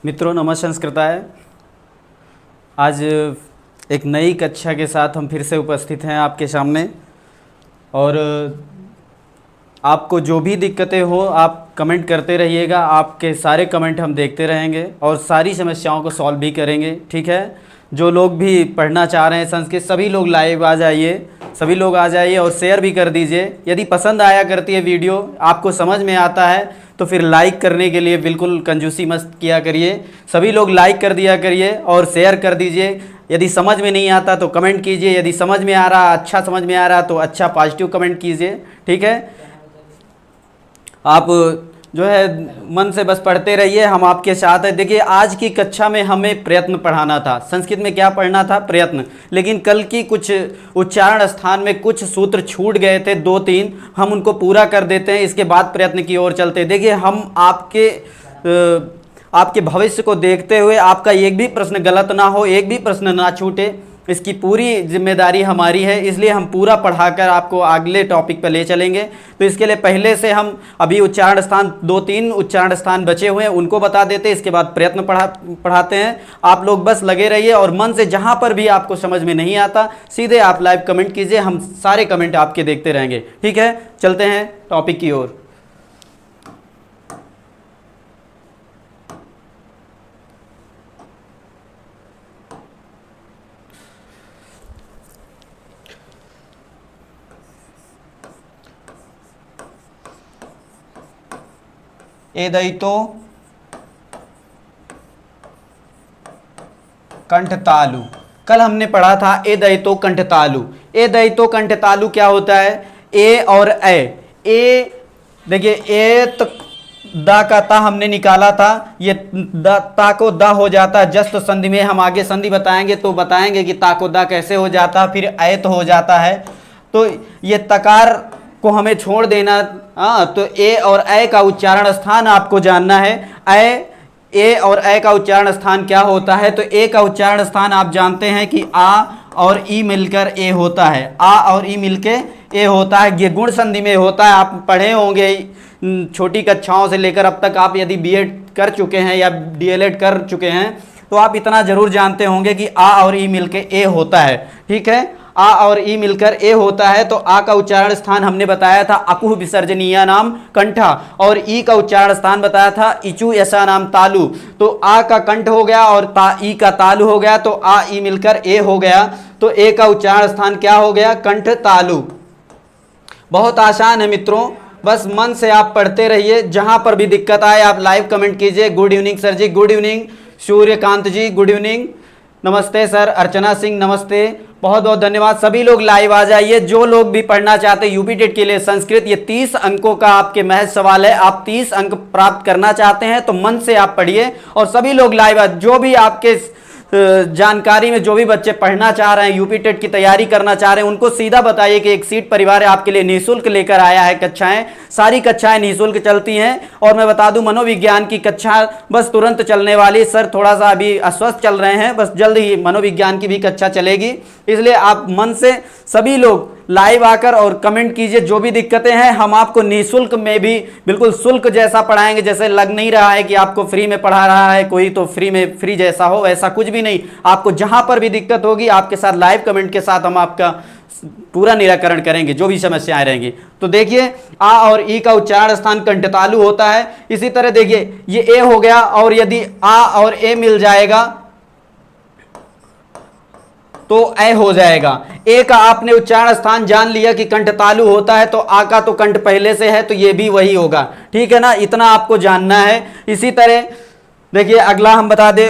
मित्रों नमः संस्कृताय। आज एक नई कक्षा के साथ हम फिर से उपस्थित हैं आपके सामने, और आपको जो भी दिक्कतें हो आप कमेंट करते रहिएगा। आपके सारे कमेंट हम देखते रहेंगे और सारी समस्याओं को सॉल्व भी करेंगे, ठीक है। जो लोग भी पढ़ना चाह रहे हैं संस्कृत, सभी लोग लाइव आ जाइए, सभी लोग आ जाइए और शेयर भी कर दीजिए। यदि पसंद आया करती है वीडियो, आपको समझ में आता है तो फिर लाइक करने के लिए बिल्कुल कंजूसी मत किया करिए। सभी लोग लाइक कर दिया करिए और शेयर कर दीजिए। यदि समझ में नहीं आता तो कमेंट कीजिए, यदि समझ में आ रहा, अच्छा समझ में आ रहा तो अच्छा पॉजिटिव कमेंट कीजिए, ठीक है। आप जो है मन से बस पढ़ते रहिए, हम आपके साथ हैं। देखिए आज की कक्षा में हमें प्रयत्न पढ़ाना था, संस्कृत में क्या पढ़ना था? प्रयत्न। लेकिन कल की कुछ उच्चारण स्थान में कुछ सूत्र छूट गए थे, 2-3, हम उनको पूरा कर देते हैं, इसके बाद प्रयत्न की ओर चलते हैं। देखिए हम आपके भविष्य को देखते हुए आपका एक भी प्रश्न गलत ना हो, एक भी प्रश्न ना छूटे, इसकी पूरी जिम्मेदारी हमारी है। इसलिए हम पूरा पढ़ाकर आपको अगले टॉपिक पर ले चलेंगे। तो इसके लिए पहले से हम अभी उच्चारण स्थान 2-3 उच्चारण स्थान बचे हुए हैं उनको बता देते हैं, इसके बाद प्रयत्न पढ़ाते हैं। आप लोग बस लगे रहिए और मन से जहां पर भी आपको समझ में नहीं आता सीधे आप लाइव कमेंट कीजिए, हम सारे कमेंट आपके देखते रहेंगे, ठीक है। चलते हैं टॉपिक की ओर। एदयितो कंठतालु। कल हमने पढ़ा था एदयितो कंठतालु। एदयितो कंठतालु क्या होता है? ए और ए देखिए, ए दा का ता हमने निकाला था, ये ता को दा हो जाता है जस्त संधि में। हम आगे संधि बताएंगे तो बताएंगे कि ता को दा कैसे हो जाता है, फिर ऐत हो जाता है। तो ये तकार को हमें छोड़ देना। तो ए और ए का उच्चारण स्थान आपको जानना है। ए और ए का उच्चारण स्थान क्या होता है? तो ए का उच्चारण स्थान आप जानते हैं कि आ और ई मिलकर ए होता है। आ और ई मिलकर ए होता है, ये गुण संधि में होता है। आप पढ़े होंगे छोटी कक्षाओं से लेकर अब तक। आप यदि बीएड कर चुके हैं या डीएलएड कर चुके हैं तो आप इतना जरूर जानते होंगे कि आ और ई मिलकर ए होता है, ठीक है। आ और ई मिलकर ए होता है। तो आ का उच्चारण स्थान हमने बताया था अकुह विसर्जनीय नाम कंठा, और ई का उच्चारण स्थान बताया था इचु ऐसा नाम तालु। तो आ का कंठ हो गया और ई का तालु हो गया, तो आ ई मिलकर ए हो गया। तो ए का उच्चारण स्थान क्या हो गया? कंठ तालु। बहुत आसान है मित्रों, बस मन से आप पढ़ते रहिए। जहां पर भी दिक्कत आए आप लाइव कमेंट कीजिए। गुड इवनिंग सर जी, गुड इवनिंग। सूर्यकांत जी गुड इवनिंग, नमस्ते सर। अर्चना सिंह नमस्ते, बहुत बहुत धन्यवाद। सभी लोग लाइव आ जाइए। जो लोग भी पढ़ना चाहते हैं यूपी टेट के लिए संस्कृत, ये 30 अंकों का आपके महज सवाल है। आप 30 अंक प्राप्त करना चाहते हैं तो मन से आप पढ़िए और सभी लोग लाइव जो भी आपके जानकारी में जो भी बच्चे पढ़ना चाह रहे हैं, यूपी टेट की तैयारी करना चाह रहे हैं, उनको सीधा बताइए कि एक सीट परिवार आपके लिए निःशुल्क लेकर आया है कक्षाएं। सारी कक्षाएं निःशुल्क चलती हैं। और मैं बता दूं मनोविज्ञान की कक्षा बस तुरंत चलने वाली। सर थोड़ा सा अभी अस्वस्थ चल रहे हैं, बस जल्द ही मनोविज्ञान की भी कक्षा चलेगी। इसलिए आप मन से सभी लोग लाइव आकर और कमेंट कीजिए। जो भी दिक्कतें हैं हम आपको निःशुल्क में भी बिल्कुल शुल्क जैसा पढ़ाएंगे। जैसे लग नहीं रहा है कि आपको फ्री में पढ़ा रहा है कोई, तो फ्री में फ्री जैसा हो, ऐसा कुछ भी नहीं। आपको जहां पर भी दिक्कत होगी आपके साथ लाइव कमेंट के साथ हम आपका पूरा निराकरण करेंगे, जो भी समस्याएं रहेंगी। तो देखिए आ और ई का उच्चारण स्थान कंठतालु होता है। इसी तरह देखिए ये ए हो गया, और यदि आ और ए मिल जाएगा तो ए हो जाएगा। ए का आपने उच्चारण स्थान जान लिया कि कंठतालु होता है, तो आ का तो कंठ पहले से है तो ये भी वही होगा, ठीक है ना। इतना आपको जानना है। इसी तरह देखिए अगला हम बता दे,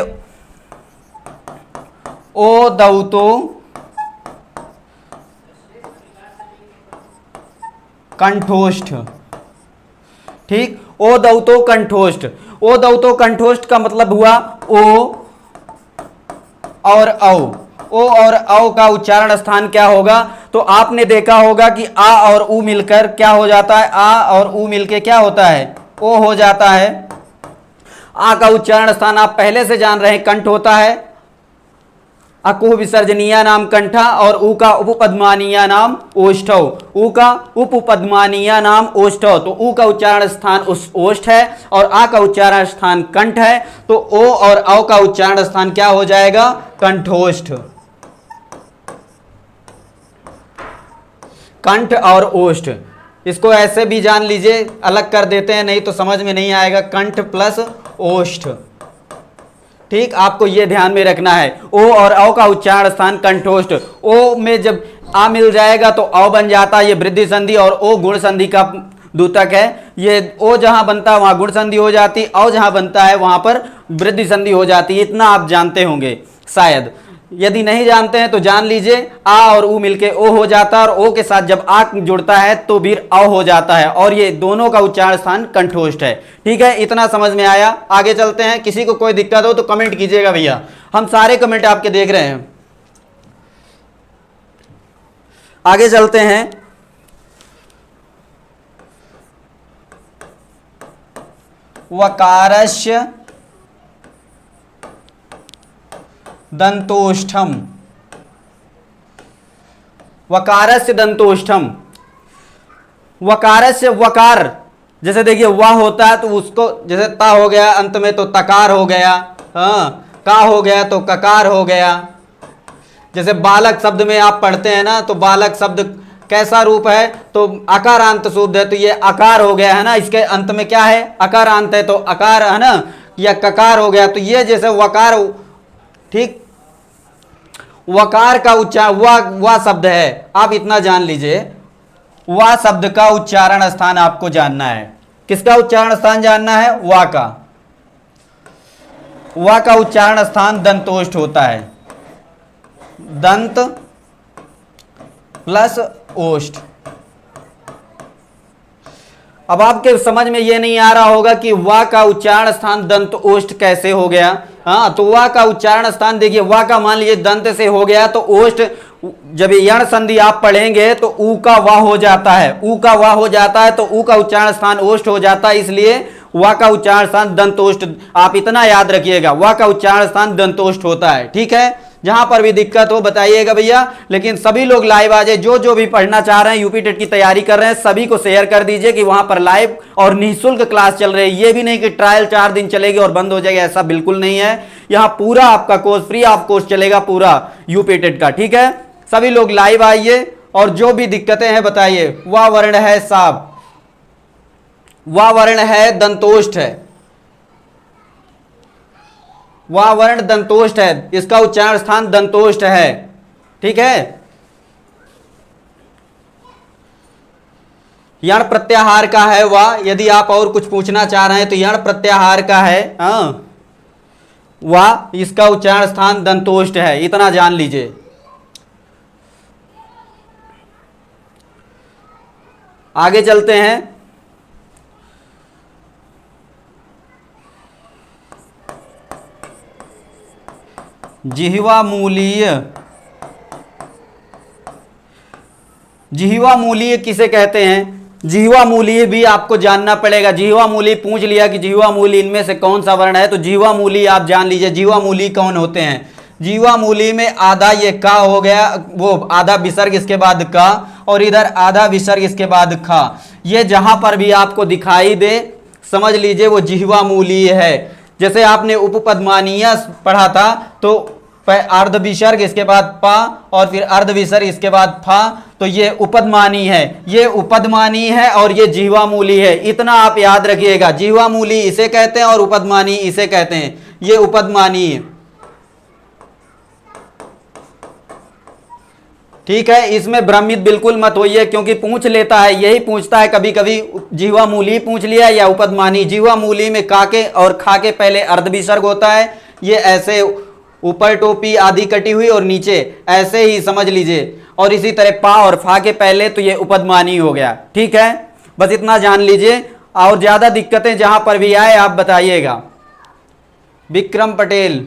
ओ दौतो कंठोष्ठ, ठीक। ओ दौतो कंठोष्ठ। ओ दौतो कंठोष्ठ का मतलब हुआ ओ और औ। ओ और औ का उच्चारण स्थान क्या होगा? तो आपने देखा होगा कि आ और उ मिलकर क्या हो जाता है? आ और उ मिलकर क्या होता है? ओ हो जाता है। आ का उच्चारण स्थान आप पहले से जान रहे हैं कंठ होता है। अकुह विसर्जनीय नाम कंठा और ऊ का उपपद्मानीय नाम ओष्ठौ। ऊ का उपपद्मानीय नाम ओष्ठौ, तो ऊ का उच्चारण स्थान उस ओष्ठ है और आ का उच्चारण स्थान कंठ है, तो ओ और औ का उच्चारण स्थान क्या हो जाएगा? कंठोष्ठ। कंठ और ओष्ठ, इसको ऐसे भी जान लीजिए, अलग कर देते हैं नहीं तो समझ में नहीं आएगा। कंठ प्लस ओष्ठ, ठीक, आपको यह ध्यान में रखना है। ओ और औ का उच्चारण स्थान कंठोष्ठ। ओ में जब आ मिल जाएगा तो औ बन जाता है, ये वृद्धि संधि, और ओ गुण संधि का द्योतक है। ये ओ जहां बनता है वहां गुण संधि हो जाती, औ जहां बनता है वहां पर वृद्धि संधि हो जाती है। इतना आप जानते होंगे शायद, यदि नहीं जानते हैं तो जान लीजिए। आ और ऊ मिलके ओ हो जाता है, और ओ के साथ जब आ जुड़ता है तो फिर औ हो जाता है, और ये दोनों का उच्चारण स्थान कंठोष्ठ है। ठीक है, इतना समझ में आया। आगे चलते हैं। किसी को कोई दिक्कत हो तो कमेंट कीजिएगा भैया, हम सारे कमेंट आपके देख रहे हैं। आगे चलते हैं। वकारस्य दंतोष्ठम। वकारस्य दंतोष्ठम, वकारस्य, वकार जैसे देखिए वाह होता है तो उसको, जैसे ता हो गया अंत में तो तकार हो गया, हाँ, का हो गया तो ककार हो गया। जैसे बालक शब्द में आप पढ़ते हैं ना, तो बालक शब्द कैसा रूप है? तो अकारांत शब्द है, तो ये अकार हो गया है ना, इसके अंत में क्या है? अकारांत है, तो अकार है ना, या ककार हो गया। तो ये जैसे वकार, ठीक, वकार का उच्चारण वा शब्द है, आप इतना जान लीजिए। वा शब्द का उच्चारण स्थान आपको जानना है। किसका उच्चारण स्थान जानना है? वा का। वा का उच्चारण स्थान दंतोष्ठ होता है, दंत प्लस ओष्ठ। अब आपके समझ में यह नहीं आ रहा होगा कि वा का उच्चारण स्थान दंत ओष्ठ कैसे हो गया। हाँ, तो वा का उच्चारण स्थान देखिए, वा का मान लीजिए दंत से हो गया, तो ओष्ठ जब यण संधि आप पढ़ेंगे तो ऊ का वा हो जाता है, ऊ का वा हो जाता है, तो ऊ का उच्चारण स्थान ओष्ठ हो जाता है, इसलिए वा का उच्चारण स्थान दंतोष्ठ। आप इतना याद रखिएगा, वा का उच्चारण स्थान दंतोष्ठ होता है। ठीक है, जहां पर भी दिक्कत हो बताइएगा भैया। लेकिन सभी लोग लाइव आ जाए, जो भी पढ़ना चाह रहे हैं, यूपी टेट की तैयारी कर रहे हैं, सभी को शेयर कर दीजिए कि वहां पर लाइव और निःशुल्क क्लास चल रही है। ये भी नहीं कि ट्रायल 4 दिन चलेगी और बंद हो जाएगी, ऐसा बिल्कुल नहीं है। यहां पूरा आपका कोर्स फ्री ऑफ कोर्स चलेगा, पूरा यूपी टेट का। ठीक है, सभी लोग लाइव आइए और जो भी दिक्कतें हैं बताइए। वा वर्ण है साफ, वा वर्ण है दंतोष्ठ है, वा वर्ण दंतोष्ठ है, इसका उच्चारण स्थान दंतोष्ठ है। ठीक है, यण प्रत्याहार का है वा। यदि आप और कुछ पूछना चाह रहे हैं तो यण प्रत्याहार का है वा, इसका उच्चारण स्थान दंतोष्ठ है, इतना जान लीजिए। आगे चलते हैं। जिह्वा मूलीय, जिह्वा मूलीय किसे कहते हैं? जिह्वा मूलीय भी आपको जानना पड़ेगा। जिह्वा मूली पूछ लिया कि जिह्वा मूली इनमें से कौन सा वर्ण है, तो जिह्वा मूली आप जान लीजिए। जिह्वा मूली कौन होते हैं? जिह्वा मूली में आधा ये का हो गया, वो आधा विसर्ग इसके बाद का, और इधर आधा विसर्ग इसके बाद खा। ये जहां पर भी आपको दिखाई दे समझ लीजिए वो जिह्वा मूली है। जैसे आपने उपपद्मानीय पढ़ा था, तो अर्ध विसर्ग इसके बाद पा और फिर अर्ध विसर्ग इसके बाद फा, तो ये उपदमानी है, ये उपदमानी है और ये जिह्वा मूली है। इतना आप याद रखिएगा, जिह्वा मूली इसे कहते हैं और उपदमानी इसे कहते हैं। ये उपदमानी है। ठीक है, इसमें भ्रमित बिल्कुल मत होइए, क्योंकि पूछ लेता है, यही पूछता है कभी कभी, जिह्वा मूली पूछ लिया या उपदमानी। जिह्वा मूली में का के और खा के पहले अर्ध विसर्ग होता है, ये ऐसे ऊपर टोपी आधी कटी हुई और नीचे ऐसे ही समझ लीजिए, और इसी तरह पा और फा के पहले, तो ये उपदमानी हो गया। ठीक है, बस इतना जान लीजिए, और ज्यादा दिक्कतें जहां पर भी आए आप बताइएगा। विक्रम पटेल,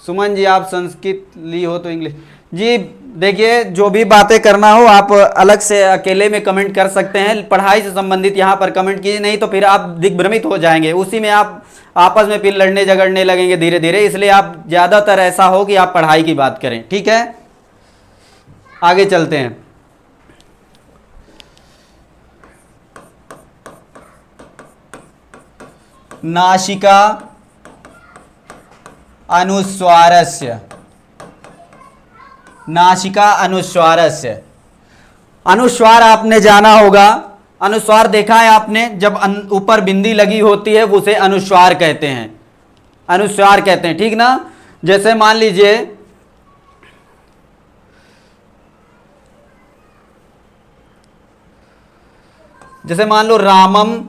सुमन जी आप संस्कृत ली हो तो इंग्लिश, जी देखिए, जो भी बातें करना हो आप अलग से अकेले में कमेंट कर सकते हैं, पढ़ाई से संबंधित यहाँ पर कमेंट कीजिए, नहीं तो फिर आप दिग्भ्रमित हो जाएंगे, उसी में आप आपस में फिर लड़ने झगड़ने लगेंगे धीरे धीरे। इसलिए आप ज़्यादातर ऐसा हो कि आप पढ़ाई की बात करें, ठीक है। आगे चलते हैं। नासिका अनुस्वारस्य, नासिका अनुस्वारस्य। अनुस्वार आपने जाना होगा, अनुस्वार देखा है आपने, जब ऊपर बिंदी लगी होती है वो उसे अनुस्वार कहते हैं, अनुस्वार कहते हैं, ठीक ना। जैसे मान लीजिए जैसे मान लो रामम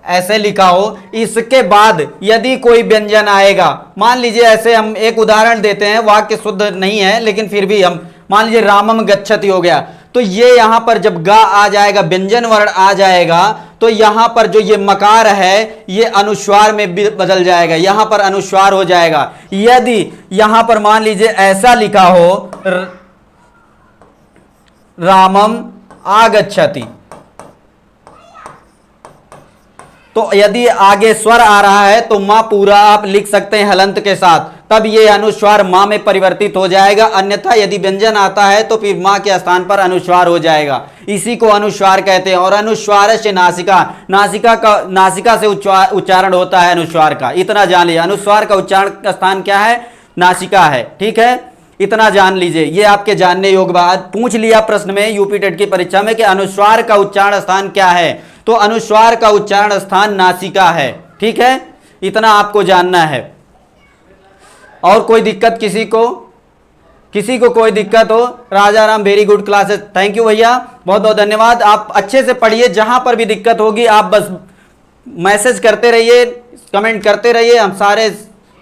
ऐसे लिखा हो, इसके बाद यदि कोई व्यंजन आएगा, मान लीजिए ऐसे हम एक उदाहरण देते हैं, वाक्य शुद्ध नहीं है लेकिन फिर भी हम मान लीजिए रामम गच्छति हो गया, तो ये यहां पर जब गा आ जाएगा, व्यंजन वर्ण आ जाएगा, तो यहां पर जो ये मकार है ये अनुस्वार में बदल जाएगा, यहां पर अनुस्वार हो जाएगा। यदि यहां पर मान लीजिए ऐसा लिखा हो रामम आगच्छति, तो यदि आगे स्वर आ रहा है तो मां पूरा आप लिख सकते हैं हलंत के साथ, तब ये अनुस्वार मां में परिवर्तित हो जाएगा। अन्यथा यदि व्यंजन आता है तो फिर मां के स्थान पर अनुस्वार हो जाएगा, इसी को अनुस्वार कहते हैं। और अनुस्वार से नासिका, नासिका से उच्चारण होता है अनुस्वार का, इतना जान लीजिए। अनुस्वार का उच्चारण का स्थान क्या है? नासिका है, ठीक है, इतना जान लीजिए। ये आपके जानने योग्य बात। पूछ लिया प्रश्न में यूपी टेट की परीक्षा में कि अनुस्वार का उच्चारण स्थान क्या है, तो अनुस्वार का उच्चारण स्थान नासिका है, ठीक है, इतना आपको जानना है। और कोई दिक्कत किसी को कोई दिक्कत हो? Raja Ram, very good classes, thank you भैया, बहुत बहुत धन्यवाद। आप अच्छे से पढ़िए, जहां पर भी दिक्कत होगी आप बस मैसेज करते रहिए, कमेंट करते रहिए, हम सारे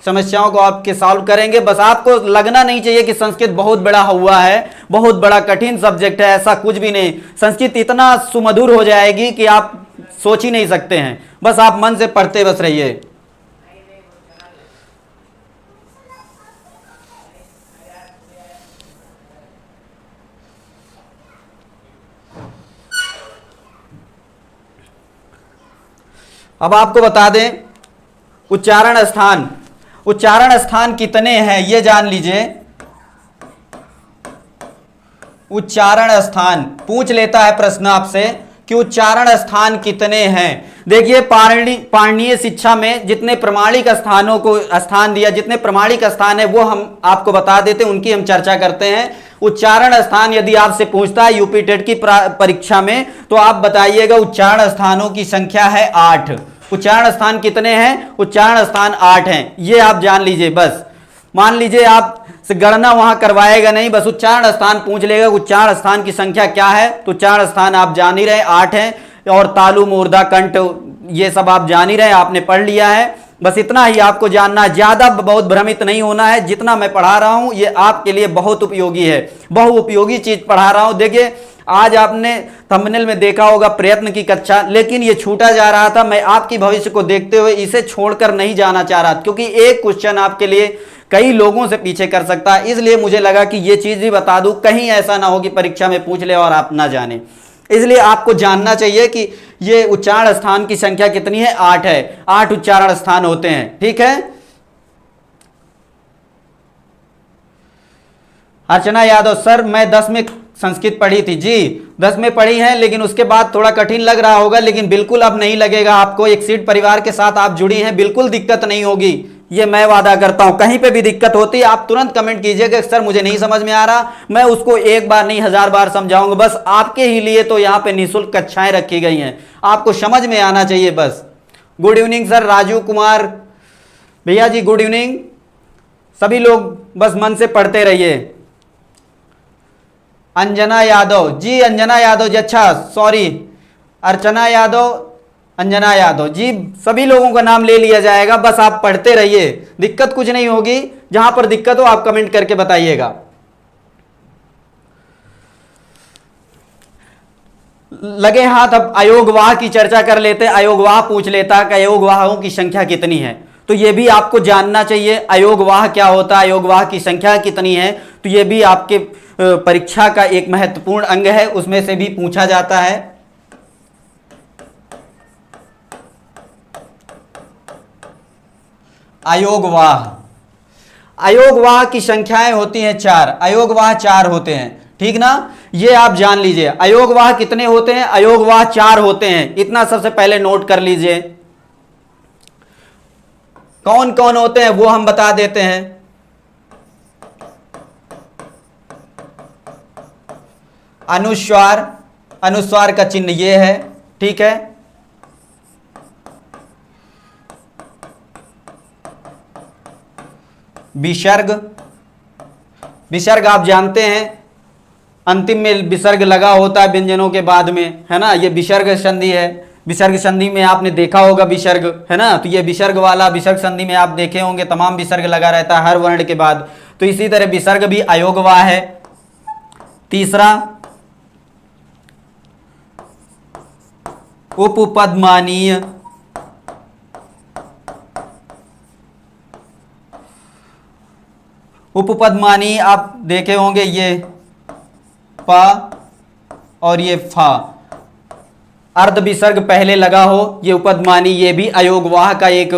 समस्याओं को आपके सॉल्व करेंगे। बस आपको लगना नहीं चाहिए कि संस्कृत बहुत बड़ा हुआ है, बहुत बड़ा कठिन सब्जेक्ट है, ऐसा कुछ भी नहीं। संस्कृत इतना सुमधुर हो जाएगी कि आप सोच ही नहीं सकते हैं, बस आप मन से पढ़ते बस रहिए। अब आपको बता दें उच्चारण स्थान, उच्चारण स्थान कितने हैं ये जान लीजिए। उच्चारण स्थान पूछ लेता है प्रश्न आपसे कि उच्चारण स्थान कितने हैं। देखिए पाणिनीय शिक्षा में जितने प्रमाणिक स्थानों को स्थान दिया, जितने प्रमाणिक स्थान है वो हम आपको बता देते हैं, उनकी हम चर्चा करते हैं। उच्चारण स्थान यदि आपसे पूछता है यूपी टेट की परीक्षा में, तो आप बताइएगा उच्चारण स्थानों की संख्या है 8। उच्चारण स्थान कितने हैं? उच्चारण स्थान 8 हैं, ये आप जान लीजिए। बस मान लीजिए आप से गणना वहां करवाएगा नहीं, बस उच्चारण स्थान पूछ लेगा उच्चारण स्थान की संख्या क्या है, तो उच्चारण स्थान आप जान ही रहे 8 हैं। और तालु, मूर्धा, कंठ ये सब आप जान ही रहे, आपने पढ़ लिया है। बस इतना ही आपको जानना है, ज्यादा बहुत भ्रमित नहीं होना है। जितना मैं पढ़ा रहा हूं ये आपके लिए बहुत उपयोगी है, बहुउपयोगी चीज पढ़ा रहा हूं। देखिए आज आपने थंबनेल में देखा होगा प्रयत्न की कक्षा, लेकिन ये छूटा जा रहा था। मैं आपकी भविष्य को देखते हुए इसे छोड़कर नहीं जाना चाह रहा, क्योंकि एक क्वेश्चन आपके लिए कई लोगों से पीछे कर सकता है, इसलिए मुझे लगा कि ये चीज भी बता दूं, कहीं ऐसा ना हो कि परीक्षा में पूछ ले और आप ना जाने। इसलिए आपको जानना चाहिए कि ये उच्चारण स्थान की संख्या कितनी है, 8 है। 8 उच्चारण स्थान होते हैं, ठीक है। अर्चना यादव, सर मैं 10 में संस्कृत पढ़ी थी। जी 10 में पढ़ी है, लेकिन उसके बाद थोड़ा कठिन लग रहा होगा, लेकिन बिल्कुल अब नहीं लगेगा आपको। एक सीट परिवार के साथ आप जुड़ी हैं, बिल्कुल दिक्कत नहीं होगी, ये मैं वादा करता हूं। कहीं पे भी दिक्कत होती है आप तुरंत कमेंट कीजिएगा, सर मुझे नहीं समझ में आ रहा, मैं उसको एक बार नहीं 1000 बार समझाऊंगा। बस आपके ही लिए तो यहाँ पे निःशुल्क कक्षाएं रखी गई हैं, आपको समझ में आना चाहिए बस। Good evening sir, Raju Kumar भैया जी गुड इवनिंग। सभी लोग बस मन से पढ़ते रहिए। अंजना यादव जी, अंजना यादव जी, अच्छा सॉरी, अर्चना यादव, अंजना यादव जी, सभी लोगों का नाम ले लिया जाएगा, बस आप पढ़ते रहिए, दिक्कत कुछ नहीं होगी। जहां पर दिक्कत हो आप कमेंट करके बताइएगा। लगे हाथ, अब अयोगवाह की चर्चा कर लेते हैं। अयोगवाह पूछ लेता कि अयोगवाहों की संख्या कितनी है, तो ये भी आपको जानना चाहिए। अयोगवाह क्या होता है, अयोगवाह की संख्या कितनी है, तो ये भी आपके परीक्षा का एक महत्वपूर्ण अंग है, उसमें से भी पूछा जाता है। अयोगवाह, अयोगवाह की संख्याएं होती हैं 4, अयोगवाह 4 होते हैं, ठीक ना। ये आप जान लीजिए अयोगवाह कितने होते हैं, अयोगवाह 4 होते हैं, इतना सबसे पहले नोट कर लीजिए। कौन कौन होते हैं वो हम बता देते हैं। अनुस्वार, अनुस्वार का चिन्ह ये है, ठीक है। विसर्ग, विसर्ग आप जानते हैं अंतिम में विसर्ग लगा होता है व्यंजनों के बाद में, है ना, ये विसर्ग संधि है। विसर्ग संधि में आपने देखा होगा विसर्ग, है ना, तो ये विसर्ग वाला, विसर्ग संधि में आप देखे होंगे तमाम विसर्ग लगा रहता है हर वर्ण के बाद, तो इसी तरह विसर्ग भी अयोगवाह है। तीसरा उपपदमानीय, उपपदमानीय आप देखे होंगे, ये पा और ये फा, अर्ध विसर्ग पहले लगा हो, ये उपपदमानी, ये भी अयोगवाह का एक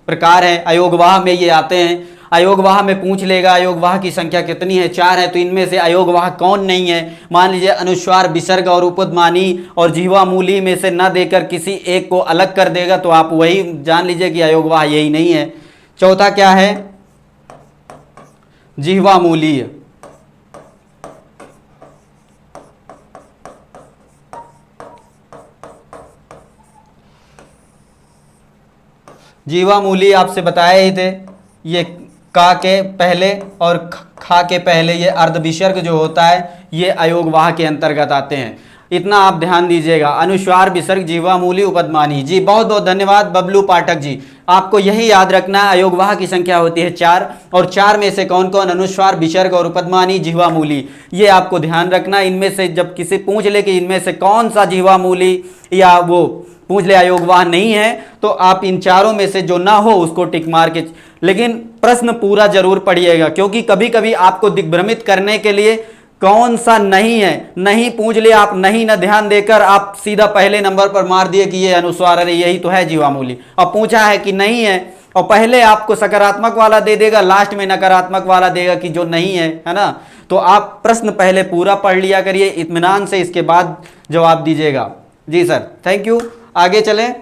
प्रकार है, अयोगवाह में ये आते हैं। अयोगवाह में पूछ लेगा अयोगवाह की संख्या कितनी है, 4 है, तो इनमें से अयोगवाह कौन नहीं है। मान लीजिए अनुस्वार, विसर्ग और उपपदमानी और जिह्वा मूली में से न देकर किसी एक को अलग कर देगा तो आप वही जान लीजिए कि अयोगवाह यही नहीं है। चौथा क्या है, जिह्वा मूलीय, जीवा मूली आपसे बताए ही थे, ये का के पहले और खा के पहले ये अर्ध विसर्ग जो होता है ये अयोगवाह के अंतर्गत आते हैं, इतना आप ध्यान दीजिएगा। अनुस्वार, विसर्ग, जीवा मूली, उपपदमानी। जी बहुत बहुत धन्यवाद बबलू पाठक जी, आपको यही याद रखना है, अयोगवाह की संख्या होती है 4 और 4 में से कौन कौन, अनुस्वार, विसर्ग और उपपदमानी, जिह्वा मूली, ये आपको ध्यान रखना। इनमें से जब किसी पूछ ले कि इनमें से कौन सा जिह्वा मूली या वो पूछ ले अयोगवाह नहीं है, तो आप इन चारों में से जो ना हो उसको टिक मार के, लेकिन प्रश्न पूरा जरूर पढ़िएगा, क्योंकि कभी कभी आपको दिग्भ्रमित करने के लिए कौन सा नहीं है, नहीं पूछ ले आप, नहीं ना ध्यान देकर आप सीधा पहले नंबर पर मार दिए कि ये अनुस्वार, अरे यही तो है जीवा मूली, अब पूछा है कि नहीं है और पहले आपको सकारात्मक वाला दे देगा, लास्ट में नकारात्मक वाला देगा कि जो नहीं है ना। तो आप प्रश्न पहले पूरा पढ़ लिया करिए इत्मीनान से, इसके बाद जवाब दीजिएगा। जी सर, थैंक यू। आगे चलें।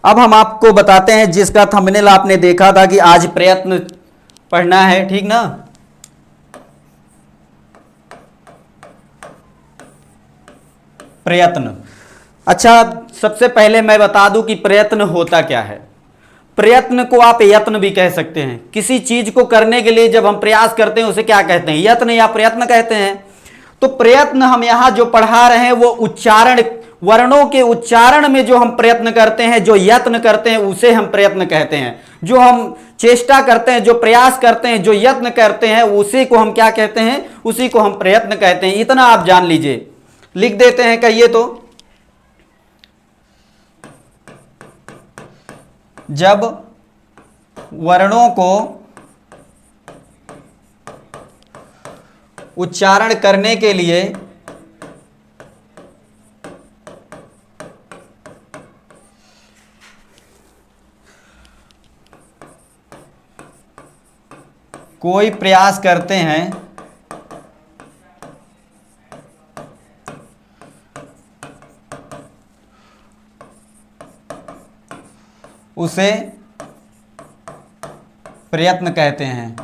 अब हम आपको बताते हैं जिसका थंबनेल आपने देखा था कि आज प्रयत्न पढ़ना है, ठीक ना। प्रयत्न, अच्छा सबसे पहले मैं बता दूं कि प्रयत्न होता क्या है। प्रयत्न को आप यत्न भी कह सकते हैं, किसी चीज को करने के लिए जब हम प्रयास करते हैं उसे क्या कहते हैं, यत्न या प्रयत्न कहते हैं। तो प्रयत्न हम यहां जो पढ़ा रहे हैं वो उच्चारण, वर्णों के उच्चारण में जो हम प्रयत्न करते हैं, जो यत्न करते हैं उसे हम प्रयत्न कहते हैं। जो हम चेष्टा करते हैं, जो प्रयास करते हैं, जो यत्न करते हैं, उसी को हम क्या कहते हैं, उसी को हम प्रयत्न कहते हैं। इतना आप जान लीजिए, लिख देते हैं, कहिए तो। जब वर्णों को उच्चारण करने के लिए कोई प्रयास करते हैं, उसे प्रयत्न कहते हैं।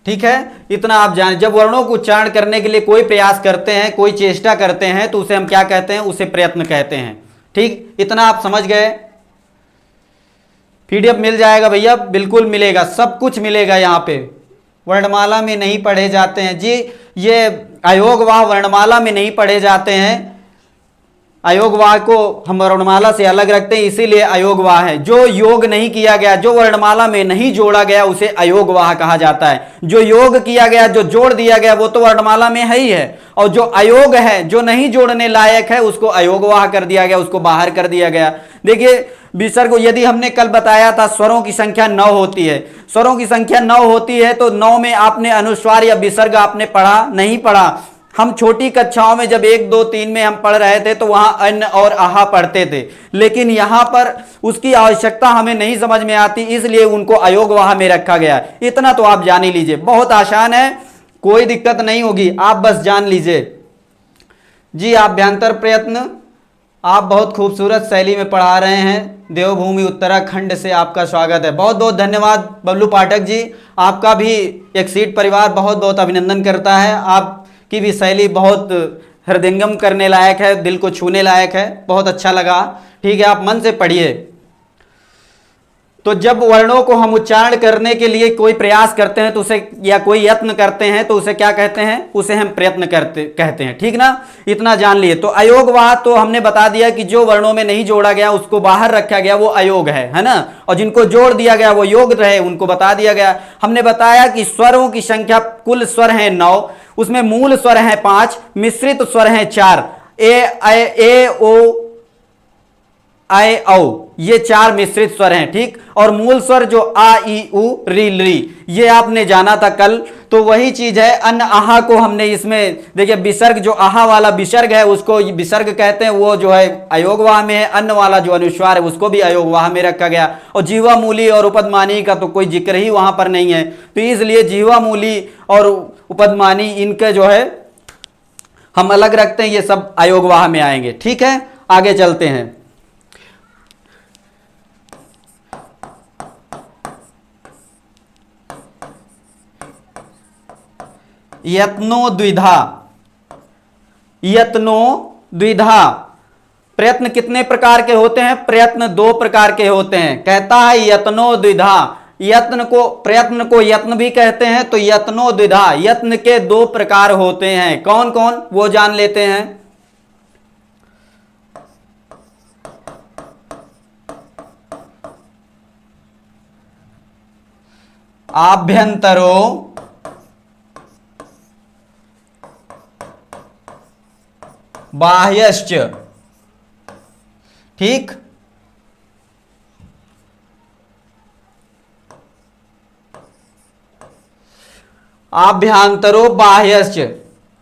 ठीक है, इतना आप जानें। जब वर्णों को उच्चारण करने के लिए कोई प्रयास करते हैं, कोई चेष्टा करते हैं, तो उसे हम क्या कहते हैं, उसे प्रयत्न कहते हैं। ठीक, इतना आप समझ गए। पीडीएफ मिल जाएगा भैया, बिल्कुल मिलेगा, सब कुछ मिलेगा यहाँ पे। वर्णमाला में नहीं पढ़े जाते हैं जी, ये अयोगवाह वर्णमाला में नहीं पढ़े जाते हैं, अयोगवाह को हम वर्णमाला से अलग रखते हैं, इसीलिए अयोगवाह है। जो योग नहीं किया गया, जो वर्णमाला में नहीं जोड़ा गया, उसे अयोगवाह कहा जाता है। जो योग किया गया, जो जोड़ दिया गया, वो तो वर्णमाला में है ही है। और जो अयोग है, जो नहीं जोड़ने लायक है, उसको अयोगवाह कर दिया गया, उसको बाहर कर दिया गया। देखिए विसर्ग, यदि हमने कल बताया था स्वरों की संख्या 9 होती है, स्वरों की संख्या 9 होती है, तो 9 में आपने अनुस्वार या विसर्ग आपने पढ़ा नहीं पढ़ा? हम छोटी कक्षाओं में जब 1 2 3 में हम पढ़ रहे थे तो वहां अन्न और आहा पढ़ते थे, लेकिन यहां पर उसकी आवश्यकता हमें नहीं समझ में आती, इसलिए उनको अयोगवाह में रखा गया। इतना तो आप जान ही लीजिए, बहुत आसान है, कोई दिक्कत नहीं होगी, आप बस जान लीजिए। जी आभ्यंतर प्रयत्न आप बहुत खूबसूरत शैली में पढ़ा रहे हैं। देवभूमि उत्तराखंड से आपका स्वागत है, बहुत बहुत धन्यवाद बबलू पाठक जी। आपका भी एक्सीड परिवार बहुत बहुत अभिनंदन करता है। आपकी भी शैली बहुत हृदयंगम करने लायक है, दिल को छूने लायक है, बहुत अच्छा लगा। ठीक है, आप मन से पढ़िए। तो जब वर्णों को हम उच्चारण करने के लिए कोई प्रयास करते हैं तो उसे, या कोई यत्न करते हैं तो उसे क्या कहते हैं? उसे हम प्रयत्न कहते हैं। ठीक ना, इतना जान लिए। तो अयोगवाह तो हमने बता दिया कि जो वर्णों में नहीं जोड़ा गया उसको बाहर रखा गया, वो अयोग है ना। और जिनको जोड़ दिया गया वो योग रहे, उनको बता दिया गया। हमने बताया कि स्वरों की संख्या, कुल स्वर हैं 9, उसमें मूल स्वर हैं 5, मिश्रित स्वर हैं 4, ए ओ आय औ, ये 4 मिश्रित स्वर हैं। ठीक, और मूल स्वर जो आ ई उ री री, ये आपने जाना था कल। तो वही चीज है, अन्न आहा को हमने इसमें देखिए, विसर्ग जो आहा वाला विसर्ग है उसको विसर्ग कहते हैं, वो जो है अयोगवाह में है। अन्न वाला जो अनुस्वार है उसको भी अयोगवाह में रखा गया। और जीवा मूली और उपदमानी का तो कोई जिक्र ही वहां पर नहीं है, तो इसलिए जीवा मूली और उपदमानी इनके जो है हम अलग रखते हैं, ये सब अयोगवाह में आएंगे। ठीक है, आगे चलते हैं। यत्नो द्विधा, यत्नो द्विधा, प्रयत्न कितने प्रकार के होते हैं? प्रयत्न 2 प्रकार के होते हैं। कहता है यत्नो द्विधा, प्रयत्न को यत्न भी कहते हैं। तो यत्नो द्विधा, यत्न के 2 प्रकार होते हैं। कौन कौन, वो जान लेते हैं। आभ्यंतरो बाह्यश्च। ठीक, आभ्यंतरो बाह्यश्च,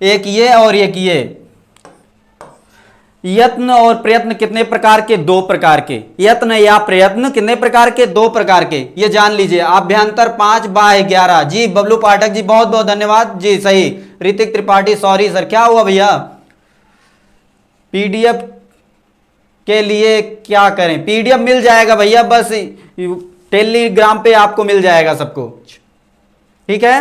एक ये और एक ये। यत्न और प्रयत्न कितने प्रकार के? 2 प्रकार के। यत्न या प्रयत्न कितने प्रकार के? 2 प्रकार के, ये जान लीजिए। आभ्यंतर 5, बाह्य 11। जी बबलू पाठक जी बहुत बहुत धन्यवाद। जी सही। ऋतिक त्रिपाठी, सॉरी सर, क्या हुआ भैया? पीडीएफ के लिए क्या करें? पीडीएफ मिल जाएगा भैया, बस टेलीग्राम पे आपको मिल जाएगा सब कुछ। ठीक है,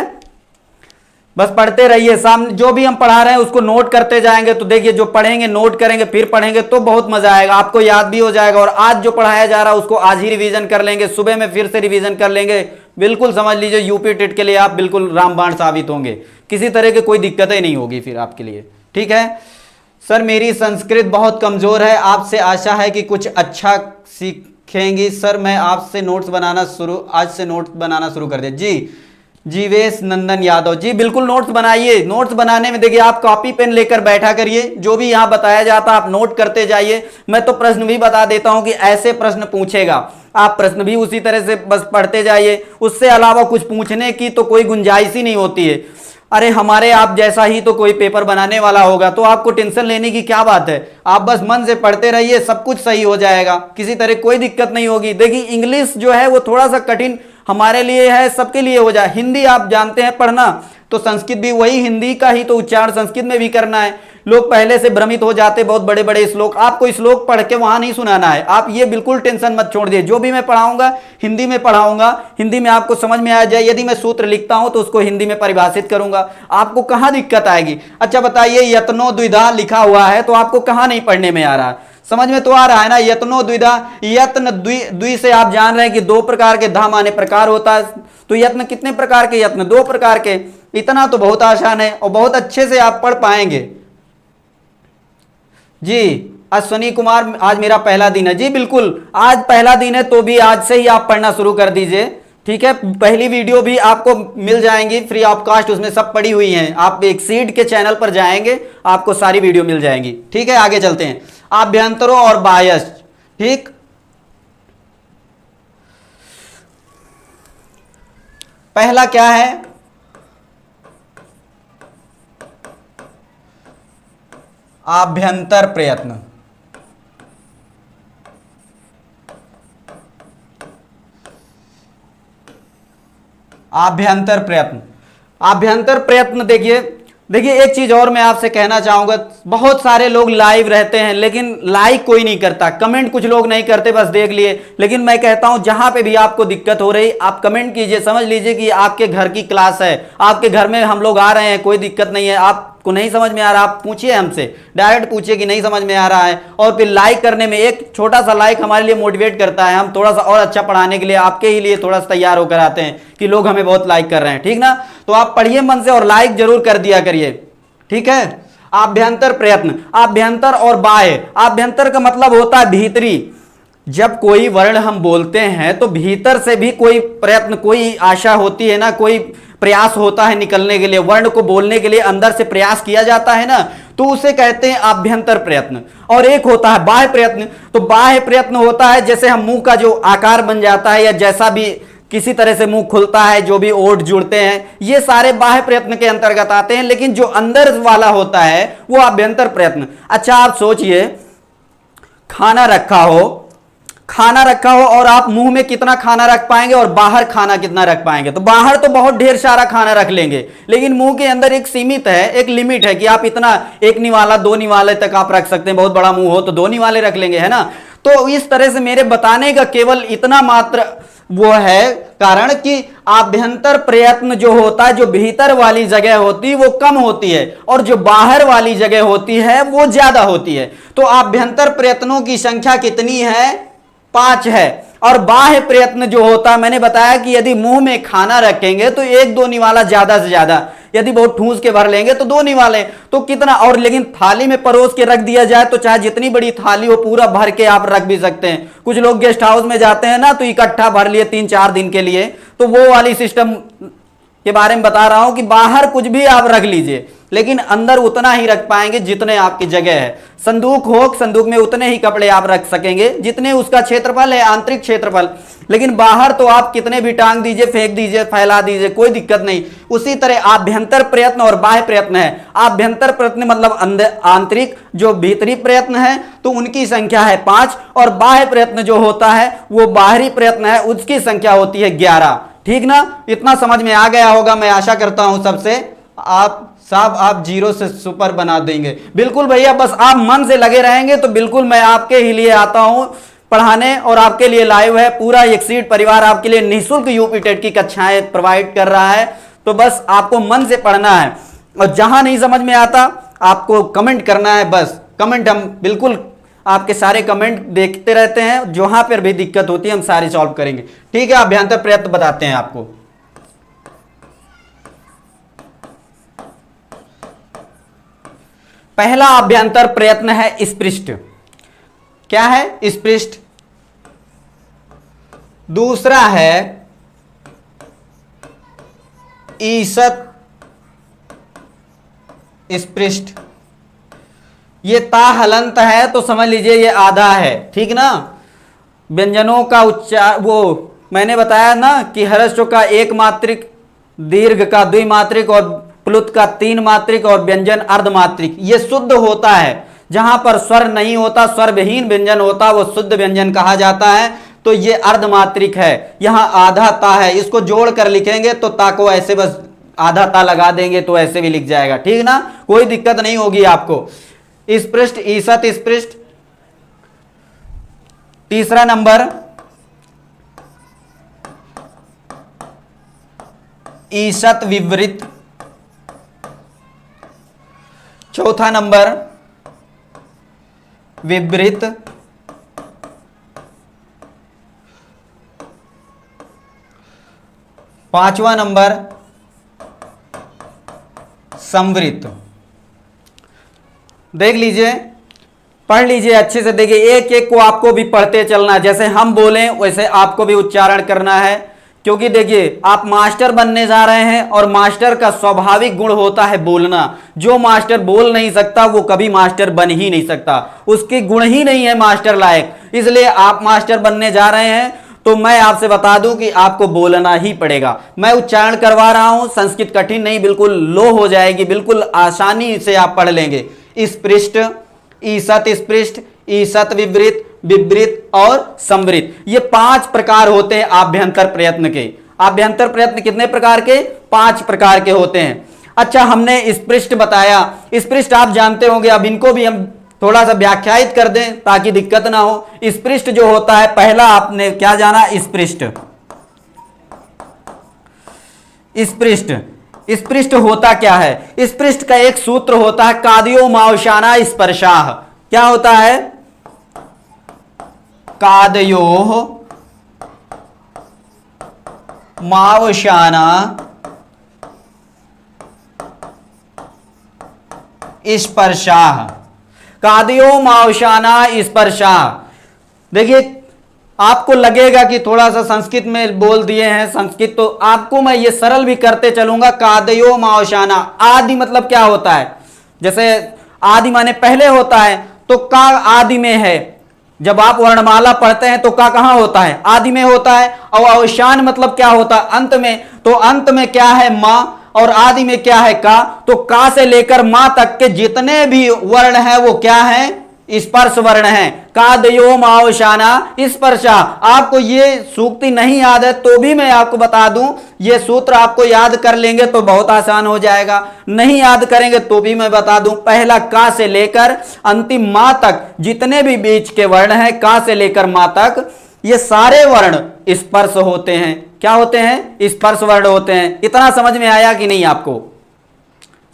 बस पढ़ते रहिए। सामने जो भी हम पढ़ा रहे हैं उसको नोट करते जाएंगे, तो देखिए जो पढ़ेंगे, नोट करेंगे, फिर पढ़ेंगे तो बहुत मजा आएगा, आपको याद भी हो जाएगा। और आज जो पढ़ाया जा रहा है उसको आज ही रिवीजन कर लेंगे, सुबह में फिर से रिवीजन कर लेंगे। बिल्कुल समझ लीजिए यूपी टेट के लिए आप बिल्कुल रामबाण साबित होंगे, किसी तरह की कोई दिक्कत ही नहीं होगी फिर आपके लिए। ठीक है सर, मेरी संस्कृत बहुत कमजोर है, आपसे आशा है कि कुछ अच्छा सीखेंगी। सर मैं आपसे नोट्स बनाना आज से नोट्स बनाना शुरू कर दे। जी जीवेश नंदन यादव जी, बिल्कुल नोट्स बनाइए। नोट्स बनाने में देखिए, आप कॉपी पेन लेकर बैठा करिए, जो भी यहाँ बताया जाता है आप नोट करते जाइए। मैं तो प्रश्न भी बता देता हूँ कि ऐसे प्रश्न पूछेगा, आप प्रश्न भी उसी तरह से बस पढ़ते जाइए। उससे अलावा कुछ पूछने की तो कोई गुंजाइश ही नहीं होती है। अरे हमारे आप जैसा ही तो कोई पेपर बनाने वाला होगा, तो आपको टेंशन लेने की क्या बात है। आप बस मन से पढ़ते रहिए, सब कुछ सही हो जाएगा, किसी तरह कोई दिक्कत नहीं होगी। देखिए इंग्लिश जो है वो थोड़ा सा कठिन हमारे लिए है, सबके लिए हो जाए। हिंदी आप जानते हैं पढ़ना, तो संस्कृत भी वही हिंदी का ही तो उच्चारण संस्कृत में भी करना है। लोग पहले से भ्रमित हो जाते, बहुत बड़े बड़े श्लोक, आपको श्लोक पढ़ के वहां नहीं सुनाना है। आप ये बिल्कुल टेंशन मत छोड़ दिए, जो भी मैं पढ़ाऊंगा हिंदी में पढ़ाऊंगा, हिंदी में आपको समझ में आ जाए। यदि मैं सूत्र लिखता हूं तो उसको हिंदी में परिभाषित करूंगा, आपको कहां दिक्कत आएगी। अच्छा बताइए, यत्नो द्विधा लिखा हुआ है तो आपको कहां नहीं पढ़ने में आ रहा है? समझ में तो आ रहा है ना। यत्नो द्विधा, यत्न द्वि से आप जान रहे हैं कि 2 प्रकार के, धा माने प्रकार होता है। तो यत्न कितने प्रकार के? यत्न 2 प्रकार के। इतना तो बहुत आसान है और बहुत अच्छे से आप पढ़ पाएंगे। जी अश्वनी कुमार, आज मेरा पहला दिन है। जी बिल्कुल, आज पहला दिन है तो भी आज से ही आप पढ़ना शुरू कर दीजिए, ठीक है। पहली वीडियो भी आपको मिल जाएंगी फ्री ऑफ कास्ट, उसमें सब पड़ी हुई हैं। आप एक्सीड के चैनल पर जाएंगे, आपको सारी वीडियो मिल जाएंगी, ठीक है। आगे चलते हैं, आभ्यंतरों और बाह्य, ठीक। पहला क्या है, आभ्यंतर प्रयत्न। आभ्यंतर प्रयत्न, आभ्यंतर प्रयत्न देखिए एक चीज और मैं आपसे कहना चाहूंगा, बहुत सारे लोग लाइव रहते हैं लेकिन लाइक कोई नहीं करता, कमेंट कुछ लोग नहीं करते, बस देख लिए। लेकिन मैं कहता हूं जहां पे भी आपको दिक्कत हो रही, आप कमेंट कीजिए, समझ लीजिए कि आपके घर की क्लास है, आपके घर में हम लोग आ रहे हैं, कोई दिक्कत नहीं है। आपको नहीं समझ में आ रहा, आप पूछिए हमसे, डायरेक्ट पूछिए कि नहीं समझ में आ रहा है, और फिर लाइक करने में, एक छोटा सा लाइक हमारे लिए मोटिवेट करता है, हम थोड़ा सा और अच्छा पढ़ाने के लिए आपके ही लिए थोड़ा सा तैयार होकर आते हैं कि लोग हमें बहुत लाइक कर रहे हैं, ठीक ना। तो आप पढ़िए मन से और लाइक जरूर कर दिया करिए, ठीक है। आभ्यंतर प्रयत्न, आभ्यंतर और बाह्य। आभ्यंतर का मतलब होता है भीतरी। जब कोई वर्ण हम बोलते हैं तो भीतर से भी कोई प्रयत्न, कोई आशा होती है ना, कोई प्रयास होता है निकलने के लिए, वर्ण को बोलने के लिए अंदर से प्रयास किया जाता है ना, तो उसे कहते हैं आभ्यंतर प्रयत्न। और एक होता है बाह्य प्रयत्न। तो बाह्य प्रयत्न होता है जैसे हम मुंह का जो आकार बन जाता है, या जैसा भी किसी तरह से मुंह खुलता है, जो भी ओठ जुड़ते हैं, ये सारे बाह्य प्रयत्न के अंतर्गत आते हैं। लेकिन जो अंदर वाला होता है वो आभ्यंतर प्रयत्न। अच्छा आप सोचिए, खाना रखा हो और आप मुंह में कितना खाना रख पाएंगे और बाहर खाना कितना रख पाएंगे। तो बाहर तो बहुत ढेर सारा खाना रख लेंगे, लेकिन मुंह के अंदर एक सीमित है, एक लिमिट है कि आप इतना, एक निवाला, दो निवाले तक आप रख सकते हैं। बहुत बड़ा मुंह हो तो दो निवाले रख लेंगे, है ना। तो इस तरह से मेरे बताने का केवल इतना मात्र वो है कारण कि आभ्यंतर प्रयत्न जो होता है, जो भीतर वाली जगह होती है वो कम होती है, और जो बाहर वाली जगह होती है वो ज्यादा होती है। तो आभ्यंतर प्रयत्नों की संख्या कितनी है? 5 है। और बाह्य प्रयत्न जो होता है, मैंने बताया कि यदि मुंह में खाना रखेंगे तो एक दो निवाला ज्यादा से ज्यादा, यदि बहुत ठूस के भर लेंगे तो दो निवाले, तो कितना। और लेकिन थाली में परोस के रख दिया जाए तो चाहे जितनी बड़ी थाली हो पूरा भर के आप रख भी सकते हैं। कुछ लोग गेस्ट हाउस में जाते हैं ना तो इकट्ठा भर लिए 3-4 दिन के लिए, तो वो वाली सिस्टम के बारे में बता रहा हूं कि बाहर कुछ भी आप रख लीजिए लेकिन अंदर उतना ही रख पाएंगे जितने आपकी जगह है। संदूक हो, संदूक में उतने ही कपड़े आप रख सकेंगे जितने उसका क्षेत्रफल है, आंतरिक क्षेत्रफल। लेकिन बाहर तो आप कितने भी टांग दीजिए, फेंक दीजिए, फैला दीजिए, कोई दिक्कत नहीं। उसी तरह आभ्यंतर प्रयत्न और बाह्य प्रयत्न है। आभ्यंतर प्रयत्न मतलब अंदर, आंतरिक जो भीतरी प्रयत्न है, तो उनकी संख्या है 5, और बाह्य प्रयत्न जो होता है वो बाहरी प्रयत्न है, उसकी संख्या होती है 11। ठीक ना, इतना समझ में आ गया होगा, मैं आशा करता हूं सबसे। आप साहब आप 0 से सुपर बना देंगे। बिल्कुल भैया, बस आप मन से लगे रहेंगे तो बिल्कुल मैं आपके ही लिए आता हूं पढ़ाने, और आपके लिए लाइव है। पूरा एक्सीड परिवार आपके लिए निःशुल्क यूपी टेट की कक्षाएं प्रोवाइड कर रहा है। तो बस आपको मन से पढ़ना है, और जहां नहीं समझ में आता आपको कमेंट करना है। बस कमेंट, हम बिल्कुल आपके सारे कमेंट देखते रहते हैं, जहां पर भी दिक्कत होती है हम सारी सॉल्व करेंगे। ठीक है, अभ्यंतर प्रयत्न बताते हैं आपको। पहला अभ्यंतर प्रयत्न है स्पृष्ट। क्या है? स्पृष्ट। दूसरा है ईषत् स्पृष्ट। ये ता हलंत है तो समझ लीजिए ये आधा है, ठीक ना। व्यंजनों का उच्चार, वो मैंने बताया ना कि हर्ष का एक मात्रिक, दीर्घ का द्विमात्रिक और प्लुत का 3 मात्रिक और व्यंजन अर्धमात्रिक, ये शुद्ध होता है। जहां पर स्वर नहीं होता, स्वर विहीन व्यंजन होता, वो शुद्ध व्यंजन कहा जाता है। तो ये अर्धमात्रिक है। यहां आधा ता है, इसको जोड़ कर लिखेंगे तो ता को ऐसे बस आधा ता लगा देंगे तो ऐसे भी लिख जाएगा, ठीक ना, कोई दिक्कत नहीं होगी आपको। स्पृष्ट, ईषत् स्पृष्ट। तीसरा नंबर ईषत् विवृत। चौथा नंबर विवृत। पांचवा नंबर संवृत। देख लीजिए, पढ़ लीजिए अच्छे से। देखिए एक एक को आपको भी पढ़ते चलना, जैसे हम बोलें वैसे आपको भी उच्चारण करना है, क्योंकि देखिए आप मास्टर बनने जा रहे हैं और मास्टर का स्वाभाविक गुण होता है बोलना। जो मास्टर बोल नहीं सकता वो कभी मास्टर बन ही नहीं सकता, उसके गुण ही नहीं है मास्टर लायक। इसलिए आप मास्टर बनने जा रहे हैं तो मैं आपसे बता दूं कि आपको बोलना ही पड़ेगा। मैं उच्चारण करवा रहा हूं, संस्कृत कठिन नहीं, बिल्कुल लो हो जाएगी, बिल्कुल आसानी से आप पढ़ लेंगे। स्पृष्ट, ईसत स्पृष्ट, ईसत विवृत, विवृत और संवृत, ये 5 प्रकार होते हैं आभ्यंतर प्रयत्न के। आभ्यंतर प्रयत्न कितने प्रकार के? 5 प्रकार के होते हैं। अच्छा, हमने स्पृष्ट बताया, स्पृष्ट आप जानते होंगे, अब इनको भी हम थोड़ा सा व्याख्यायित कर दें ताकि दिक्कत ना हो। स्पृष्ट जो होता है, पहला आपने क्या जाना? स्पृष्ट। स्पृष्ट, स्पृष्ट होता क्या है? स्पृष्ट का एक सूत्र होता है कादयो मावशाना स्पर्शाह। क्या होता है? कादयो मावशाना स्पर्शाह। कादयो मावशाना स्पर्शाह। देखिए आपको लगेगा कि थोड़ा सा संस्कृत में बोल दिए हैं संस्कृत, तो आपको मैं ये सरल भी करते चलूंगा। कादयो मावशाना, आदि मतलब क्या होता है? जैसे आदि माने पहले होता है, तो का आदि में है। जब आप वर्णमाला पढ़ते हैं तो का कहां होता है? आदि में होता है। और अवशान मतलब क्या होता है? अंत में। तो अंत में क्या है? मां, और आदि में क्या है? का। तो का से लेकर मां तक के जितने भी वर्ण हैं वो क्या है? स्पर्श वर्ण है। कादयो मावशाना स्पर्शा। आपको ये सूक्ति नहीं याद है तो भी मैं आपको बता दूं, ये सूत्र आपको याद कर लेंगे तो बहुत आसान हो जाएगा, नहीं याद करेंगे तो भी मैं बता दूं। पहला का से लेकर अंतिम मां तक जितने भी बीच के वर्ण हैं, का से लेकर मां तक, ये सारे वर्ण स्पर्श होते हैं। क्या होते हैं? स्पर्श वर्ण होते हैं। इतना समझ में आया कि नहीं? आपको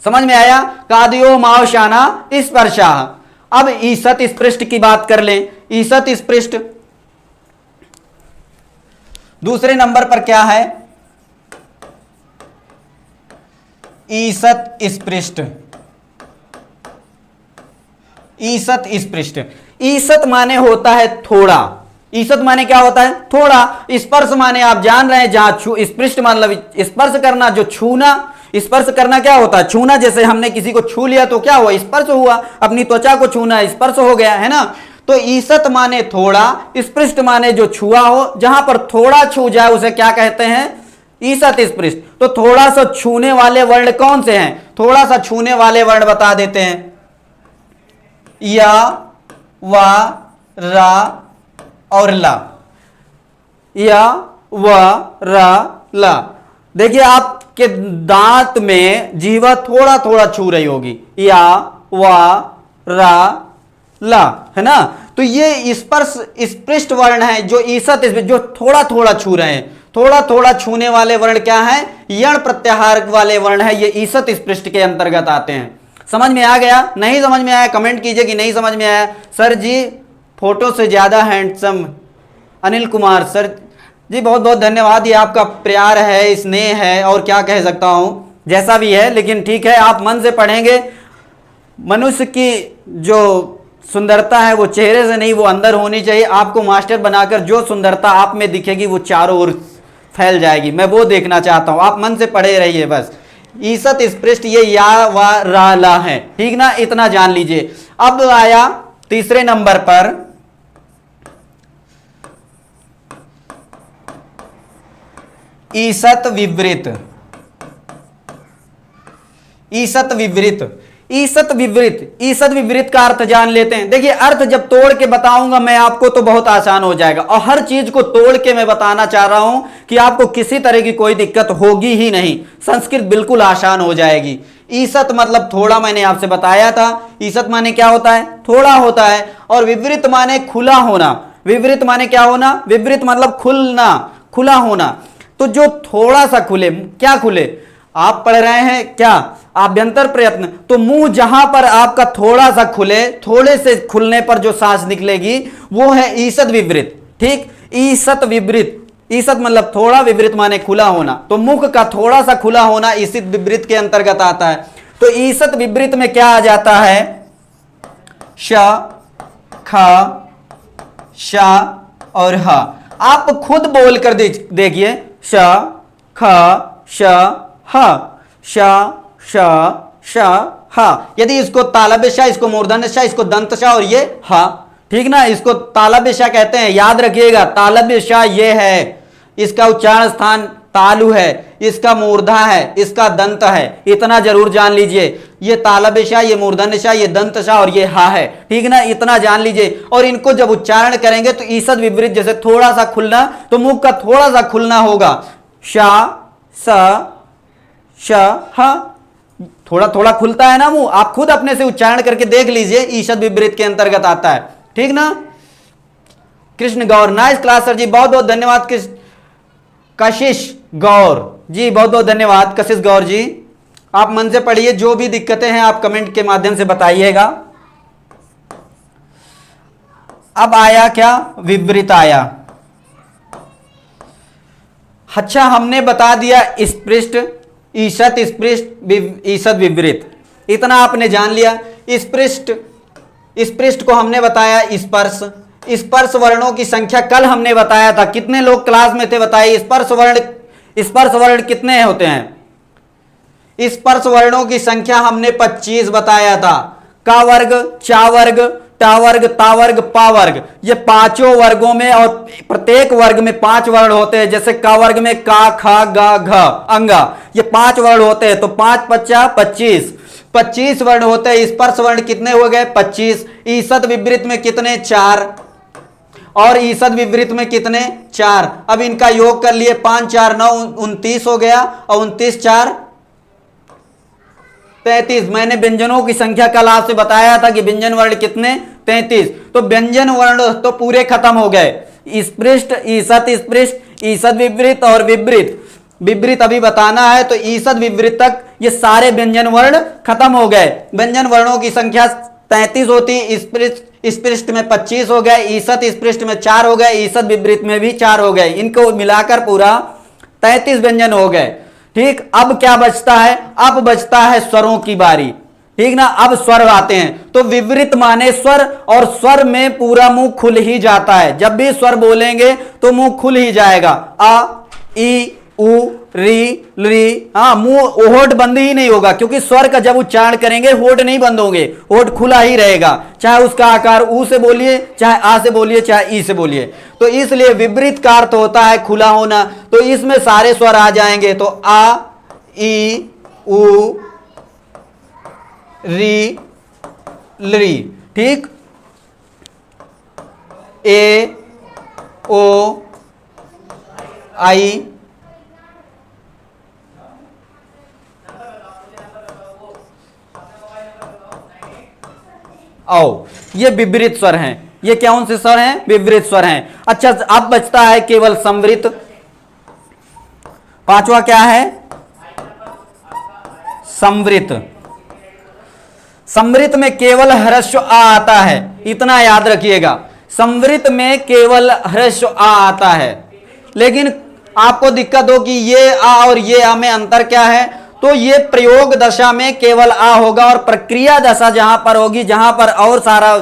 समझ में आया? कादयो मावशाना स्पर्शा। अब ईसत स्पृष्ट की बात कर लें। ईसत स्पृष्ट दूसरे नंबर पर क्या है? ईसत स्पृष्ट। ईसत स्पृष्ट, ईसत माने होता है थोड़ा। ईसत माने क्या होता है? थोड़ा। स्पर्श माने आप जान रहे हैं, जहां स्पृष्ट मतलब स्पर्श करना, जो छूना। स्पर्श करना क्या होता है? छूना। जैसे हमने किसी को छू लिया तो क्या हुआ? स्पर्श हुआ। अपनी त्वचा को छूना स्पर्श हो गया, है ना? तो ईसत माने थोड़ा, स्पृष्ट माने जो छुआ हो। जहां पर थोड़ा छू जाए उसे क्या कहते हैं? ईसत स्पृष्ट। तो थोड़ा सा छूने वाले वर्ण कौन से हैं? थोड़ा सा छूने वाले वर्ण बता देते हैं। या, वा, रा और ला। या, वा, रा, ला। देखिए आपके दांत में जीवा थोड़ा थोड़ा छू रही होगी। या, वा, रा, ला, है ना? तो ये स्पर्श स्पृष्ट वर्ण है, जो ईसत जो थोड़ा थोड़ा छू रहे हैं। थोड़ा थोड़ा छूने वाले वर्ण क्या है? यण प्रत्याहार वाले वर्ण है, ये ईसत स्पृष्ट के अंतर्गत आते हैं। समझ में आ गया? नहीं समझ में आया कमेंट कीजिए कि नहीं समझ में आया। सर जी फोटो से ज्यादा हैंडसम अनिल कुमार सर जी, बहुत बहुत धन्यवाद। ये आपका प्यार है, स्नेह है, और क्या कह सकता हूं, जैसा भी है, लेकिन ठीक है, आप मन से पढ़ेंगे। मनुष्य की जो सुंदरता है वो चेहरे से नहीं, वो अंदर होनी चाहिए। आपको मास्टर बनाकर जो सुंदरता आप में दिखेगी वो चारों ओर फैल जाएगी, मैं वो देखना चाहता हूं। आप मन से पढ़े रहिए बस। ईसत स्पृष्ट ये या, वा, रा, ला है, ठीक ना? इतना जान लीजिए। अब आया तीसरे नंबर पर ईसत विवृत। ईसत विवृत, ईसत विवृत, ईसत विवृत का अर्थ जान लेते हैं। देखिए अर्थ जब तोड़ के बताऊंगा मैं आपको तो बहुत आसान हो जाएगा, और हर चीज को तोड़ के मैं बताना चाह रहा हूं कि आपको किसी तरह की कोई दिक्कत होगी ही नहीं, संस्कृत बिल्कुल आसान हो जाएगी। ईसत मतलब थोड़ा, मैंने आपसे बताया था। ईसत माने क्या होता है? थोड़ा होता है। और विवृत माने खुला होना। विवृत माने क्या होना? विवृत मतलब खुलना, खुला होना। तो जो थोड़ा सा खुले, क्या खुले? आप पढ़ रहे हैं क्या? आभ्यंतर प्रयत्न। तो मुंह जहां पर आपका थोड़ा सा खुले, थोड़े से खुलने पर जो सांस निकलेगी वो है ईसत विवृत, ठीक? ईसत विवृत, ईसत मतलब थोड़ा, विवृत माने खुला होना। तो मुख का थोड़ा सा खुला होना ईसत विवृत के अंतर्गत आता है। तो ईसत विवृत में क्या आ जाता है? श, ख, श और ह। आप खुद बोल कर देखिए, श, ख, श, ह, श, श, श, ह। यदि इसको तालव्य श, इसको मूर्धन्य श, इसको दंत श और ये ह, ठीक ना, इसको तालव्य श कहते हैं। याद रखिएगा, तालव्य श ये है, इसका उच्चारण स्थान तालु है, इसका मूर्धा है, इसका दंत है, इतना जरूर जान लीजिए। ये तालव्य श, ये मूर्धन्य श, ये दंत श और ये हा है, ठीक ना, इतना जान लीजिए। और इनको जब उच्चारण करेंगे तो ईसद विपरीत, जैसे थोड़ा सा खुलना, तो मुख का थोड़ा सा खुलना होगा, श, स, श, ह, थोड़ा थोड़ा खुलता है ना मुंह। आप खुद अपने से उच्चारण करके देख लीजिए, ईसद विपरीत के अंतर्गत आता है, ठीक ना। कृष्ण गौर, नाइस क्लास सर जी, बहुत बहुत धन्यवाद। कशिश गौर जी, बहुत बहुत धन्यवाद कशिश गौर जी। आप मन से पढ़िए, जो भी दिक्कतें हैं आप कमेंट के माध्यम से बताइएगा। अब आया क्या, विपरीत आया। अच्छा, हमने बता दिया स्पृष्ट, ईषत स्पृष्ट, ईषद विपरीत, इतना आपने जान लिया। स्पृष्ट, स्पृष्ट को हमने बताया स्पर्श। स्पर्श वर्णों की संख्या कल हमने बताया था, कितने लोग क्लास में थे बताइए। स्पर्श वर्ण कितने होते हैं? स्पर्श वर्णों की संख्या हमने 25 बताया था। का वर्ग, चा वर्ग, टा वर्ग, ता वर्ग, पा वर्ग, ये पांचों वर्गों में, और प्रत्येक वर्ग में 5 वर्ण होते हैं। जैसे का वर्ग में का, खा, गा, घ, अंगा, ये 5 वर्ण होते हैं। तो 5 पच्चा 25, 25 वर्ण होते हैं। स्पर्श वर्ण कितने हो गए? 25। ईसद विपरीत में कितने? 4। और ईसद विपरीत में कितने? 4। अब इनका योग कर लिए, 5 4 9 29 हो गया, और 29 4 33। मैंने व्यंजनों की संख्या कल आपसे बताया था कि व्यंजन वर्ण कितने? 33। तो व्यंजन वर्ण तो पूरे खत्म हो गए। स्पृष्ट, ईसद स्पृष्ट, ईसद विपरीत और विपरीत। विपरीत अभी बताना है, तो ईसद विपरीत तक ये सारे व्यंजन वर्ण खत्म हो गए। व्यंजन वर्णों की संख्या 33 होती, स्पृष्ट में 25 हो गए, ईसद स्पृष्ट में 4 हो गए, ईसद विपरीत में भी 4 हो गए। इनको मिलाकर पूरा 33 व्यंजन हो गए। ठीक, अब क्या बचता है? अब बचता है स्वरों की बारी, ठीक ना। अब स्वर आते हैं, तो विपरीत माने स्वर, और स्वर में पूरा मुंह खुल ही जाता है। जब भी स्वर बोलेंगे तो मुंह खुल ही जाएगा। अ, ई, उ, री, ली, हाँ, मुंह होठ बंद ही नहीं होगा, क्योंकि स्वर का जब उच्चारण करेंगे होठ नहीं बंद होंगे, होठ खुला ही रहेगा। चाहे उसका आकार ऊ से बोलिए, चाहे आ से बोलिए, चाहे ई से बोलिए। तो इसलिए विपरीत का अर्थ होता है खुला होना। तो इसमें सारे स्वर आ जाएंगे। तो आ, ई, उ, री, ली, ठीक, ए, ओ, आई, आओ, ये विपरीत स्वर हैं। ये कौन से स्वर हैं? विपरीत स्वर हैं। अच्छा, अब बचता है केवल संवृत। पांचवा क्या है? संवृत। संवृत में केवल ह्रस्व आ आता है, इतना याद रखिएगा। संवृत में केवल ह्रस्व आ आता है। लेकिन आपको दिक्कत हो कि ये आ और ये आ में अंतर क्या है, तो ये प्रयोग दशा में केवल आ होगा, और प्रक्रिया दशा जहां पर होगी, जहां पर और सारा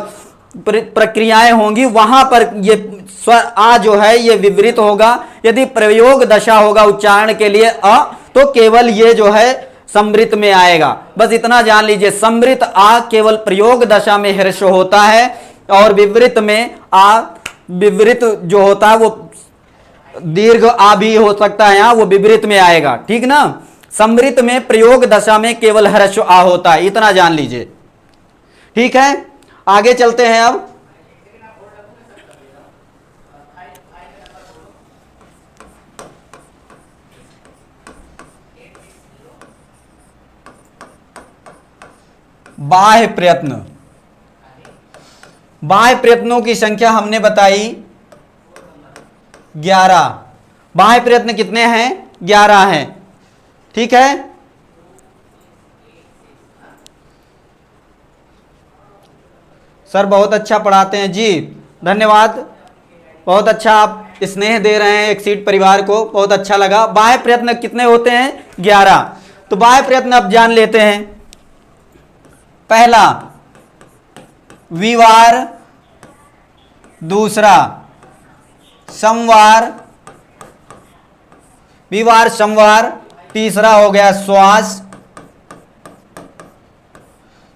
प्रक्रियाएं होंगी, वहां पर ये स्वर आ जो है ये विपरीत होगा। यदि प्रयोग दशा होगा उच्चारण के लिए अ, तो केवल ये जो है संवृत में आएगा। बस इतना जान लीजिए, संवृत आ केवल प्रयोग दशा में ह्रस्व होता है, और विपरीत में आ, विपरीत जो होता है वो दीर्घ आ भी हो सकता है, यहां वो विपरीत में आएगा, ठीक ना। संवृत में प्रयोग दशा में केवल ह्रस्व आ होता है, इतना जान लीजिए, ठीक है। आगे चलते हैं। अब बाह्य प्रयत्न। बाह्य प्रयत्नों की संख्या हमने बताई 11। बाह्य प्रयत्न कितने हैं? 11 हैं, ठीक है। सर बहुत अच्छा पढ़ाते हैं जी, धन्यवाद। बहुत अच्छा आप स्नेह दे रहे हैं एक्सीड परिवार को, बहुत अच्छा लगा। बाह्य प्रयत्न कितने होते हैं? 11। तो बाह्य प्रयत्न अब जान लेते हैं। पहला, विवार, दूसरा संवार, विवार संवार, तीसरा हो गया श्वास,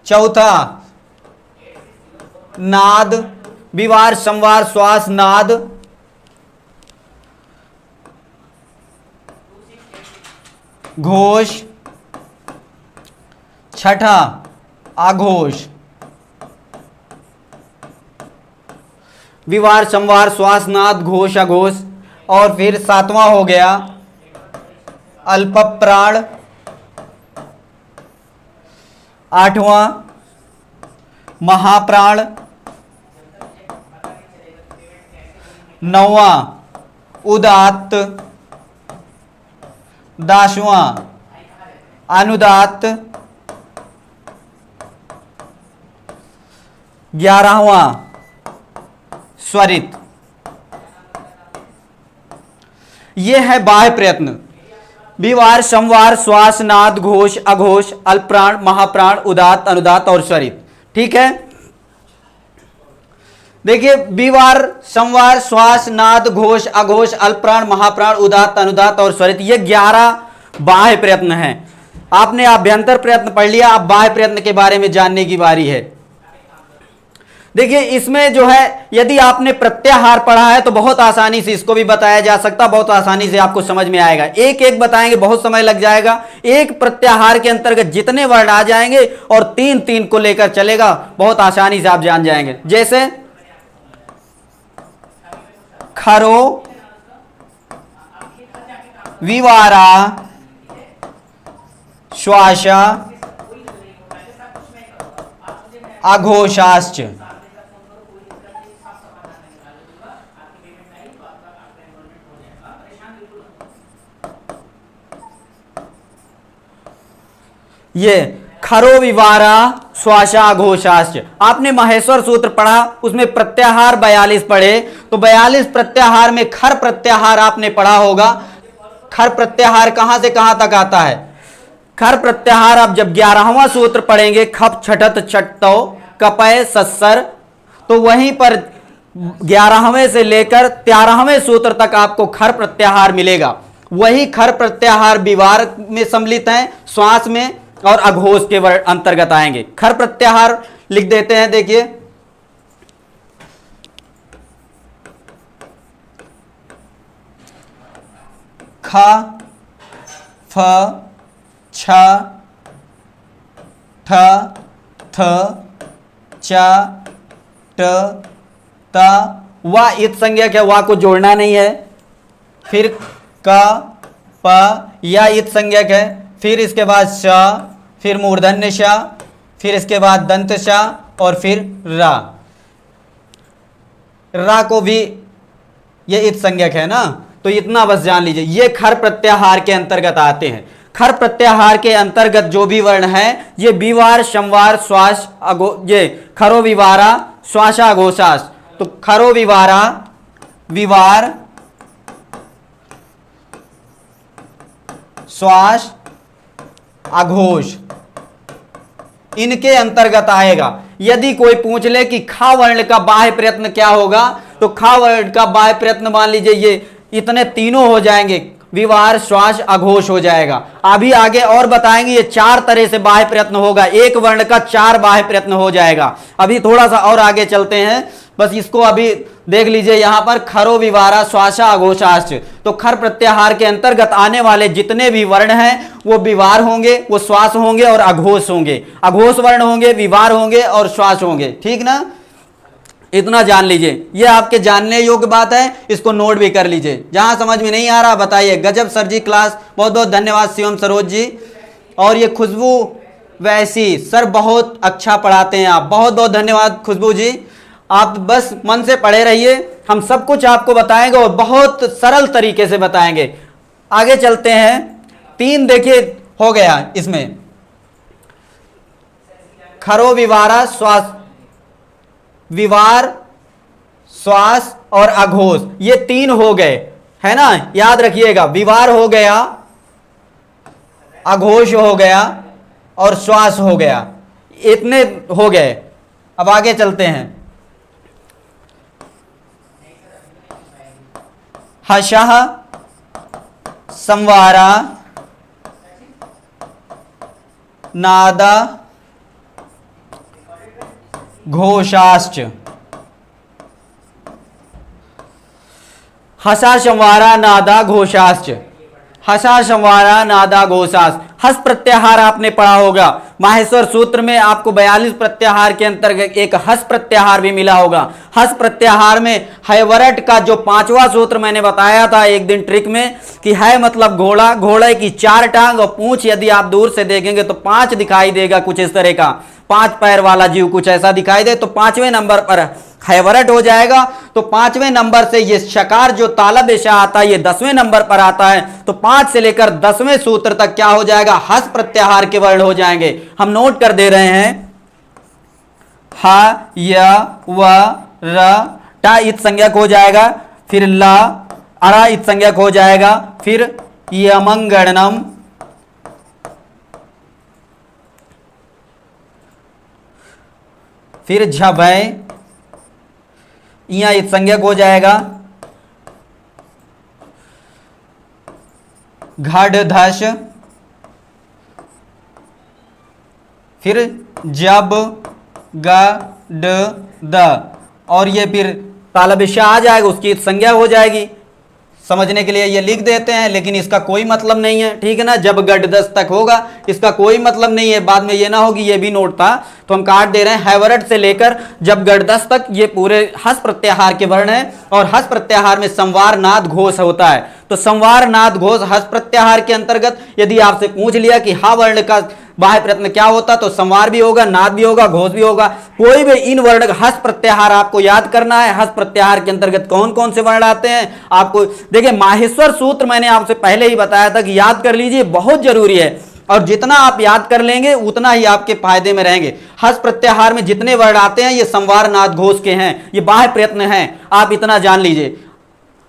चौथा नाद, विवार संवार श्वास नाद, घोष, छठा आघोष। विवार संवार श्वास नाद घोष अघोष। और फिर सातवां हो गया अल्प प्राण, आठवां महाप्राण, नौवां उदात्त, दसवां अनुदात्त, 11वां स्वरित। यह है बाह्य प्रयत्न, विवार संवार श्वास नाद घोष अघोष अल्पप्राण महाप्राण उदात्त अनुदात्त और स्वरित। ठीक है, देखिए विवार संवार श्वास नाद घोष अघोष अल्पप्राण महाप्राण उदात्त अनुदात्त और स्वरित, ये 11 बाह्य प्रयत्न हैं। आपने आभ्यंतर प्रयत्न पढ़ लिया, अब बाह्य प्रयत्न के बारे में जानने की बारी है। देखिए इसमें जो है, यदि आपने प्रत्याहार पढ़ा है तो बहुत आसानी से इसको भी बताया जा सकता, बहुत आसानी से आपको समझ में आएगा। एक एक बताएंगे, बहुत समय लग जाएगा। एक प्रत्याहार के अंतर्गत जितने वर्ण आ जाएंगे और 3-3 को लेकर चलेगा, बहुत आसानी से आप जान जाएंगे। जैसे खरो, विवारा, श्वासा, अघोषाश्च। ये खरो विवारा श्वासा अघोषाश्च। आपने महेश्वर सूत्र पढ़ा, उसमें प्रत्याहार 42 पढ़े, तो 42 प्रत्याहार में खर प्रत्याहार आपने पढ़ा होगा। खर प्रत्याहार कहां से कहां तक आता है? खर प्रत्याहार आप जब 11वां सूत्र पढ़ेंगे, खप छठत छटतो कपय सस्सर, तो वहीं पर 11वें से लेकर 13वें सूत्र तक आपको खर प्रत्याहार मिलेगा। वही खर प्रत्याहार विवार में सम्मिलित हैं, श्वास में और अघोष के अंतर्गत आएंगे। खर प्रत्याहार लिख देते हैं, देखिए ख, फ, छ, ठ, थ, च, ट, त, वा इत संज्ञक है, वा को जोड़ना नहीं है। फिर क, प, या इत संज्ञक है। फिर इसके बाद श, फिर मूर्धन्य श, फिर इसके बाद दंत श और फिर रा। रा को भी ये इत संज्ञक है ना, तो इतना बस जान लीजिए, ये खर प्रत्याहार के अंतर्गत आते हैं। खर प्रत्याहार के अंतर्गत जो भी वर्ण है, ये विवार संवार श्वास ये खरो विवारा श्वासा अघोषास। तो खरो विवारा, विवार श्वास अघोष, इनके अंतर्गत आएगा। यदि कोई पूछ ले कि खा वर्ण का बाह्य प्रयत्न क्या होगा, तो खा वर्ण का बाह्य प्रयत्न मान लीजिए ये इतने तीनों हो जाएंगे, विवार श्वास अघोष हो जाएगा। अभी आगे और बताएंगे ये 4 तरह से बाह्य प्रयत्न होगा, एक वर्ण का 4 बाह्य प्रयत्न हो जाएगा। अभी थोड़ा सा और आगे चलते हैं, बस इसको अभी देख लीजिए। यहां पर खरो विवारा श्वासा अघोषाश्च, तो खर प्रत्याहार के अंतर्गत आने वाले जितने भी वर्ण हैं वो विवार होंगे, वो श्वास होंगे और अघोष होंगे। अघोष वर्ण होंगे, विवार होंगे और श्वास होंगे। ठीक ना, इतना जान लीजिए, ये आपके जानने योग्य बात है, इसको नोट भी कर लीजिए। जहां समझ में नहीं आ रहा बताइए। गजब सर जी क्लास, बहुत बहुत धन्यवाद शिवम सरोज जी। और ये खुशबू वैसी सर, बहुत अच्छा पढ़ाते हैं आप, बहुत बहुत धन्यवाद खुशबू जी। आप बस मन से पढ़े रहिए, हम सब कुछ आपको बताएंगे और बहुत सरल तरीके से बताएंगे। आगे चलते हैं। 3 देखिए हो गया इसमें, खरो विवारा श्वास, विवार श्वास और अघोष, ये 3 हो गए, है ना, याद रखिएगा। विवार हो गया, अघोष हो गया और श्वास हो गया, इतने हो गए। अब आगे चलते हैं। हशः संवारा नादा घोषाश्च। हसा संवारा नादा घोषाश्च, हसा संवारा नादा घोषाश्च। हस प्रत्याहार आपने पढ़ा होगा माहेश्वर सूत्र में, आपको 42 प्रत्याहार के अंतर्गत एक हस प्रत्याहार भी मिला होगा। हस प्रत्याहार में हैवरट का जो 5वां सूत्र मैंने बताया था एक दिन ट्रिक में, कि है मतलब घोड़ा, घोड़े की 4 टांग और पूंछ यदि आप दूर से देखेंगे तो 5 दिखाई देगा, कुछ इस तरह का 5 पैर वाला जीव कुछ ऐसा दिखाई दे, तो 5वें नंबर पर हैवरट हो जाएगा। तो 5वें नंबर से ये शकार जो तालब एशा आता है ये 10वें नंबर पर आता है। तो 5 से लेकर 10वें सूत्र तक क्या हो जाएगा, हस प्रत्याहार के वर्ण हो जाएंगे। हम नोट कर दे रहे हैं, हा या व र टा इत संज्ञक हो जाएगा, फिर ला अड़ा इत संज्ञक हो जाएगा, फिर यमंगणनम, फिर झभय यहां इत संज्ञक हो जाएगा, घड़ धस, फिर जब ग ड द, और ये फिर तालबिशा आ जाएगा, उसकी संज्ञा हो जाएगी। समझने के लिए ये लिख देते हैं, लेकिन इसका कोई मतलब नहीं है, ठीक है ना। जब गढ़ दस तक होगा इसका कोई मतलब नहीं है, बाद में ये ना होगी ये भी नोट था, तो हम काट दे रहे हैं। हैवरट से लेकर जब गढ़ दस तक ये पूरे हस प्रत्याहार के वर्ण है, और हस प्रत्याहार में संवार नाद घोष होता है। तो संवार नाद घोष हस प्रत्याहार के अंतर्गत यदि आपसे पूछ लिया कि हा वर्ण का बाह्य प्रयत्न क्या होता, तो संवार भी होगा, नाद भी होगा, घोष भी होगा। कोई भी इन वर्ण का हस प्रत्याहार आपको याद करना है। हस प्रत्याहार के अंतर्गत कौन कौन से वर्ण आते हैं आपको देखिए, माहेश्वर सूत्र मैंने आपसे पहले ही बताया था कि याद कर लीजिए, बहुत जरूरी है, और जितना आप याद कर लेंगे उतना ही आपके फायदे में रहेंगे। हस प्रत्याहार में जितने वर्ण आते हैं ये संवार नाद घोष के हैं, ये बाह्य प्रयत्न हैं, आप इतना जान लीजिए।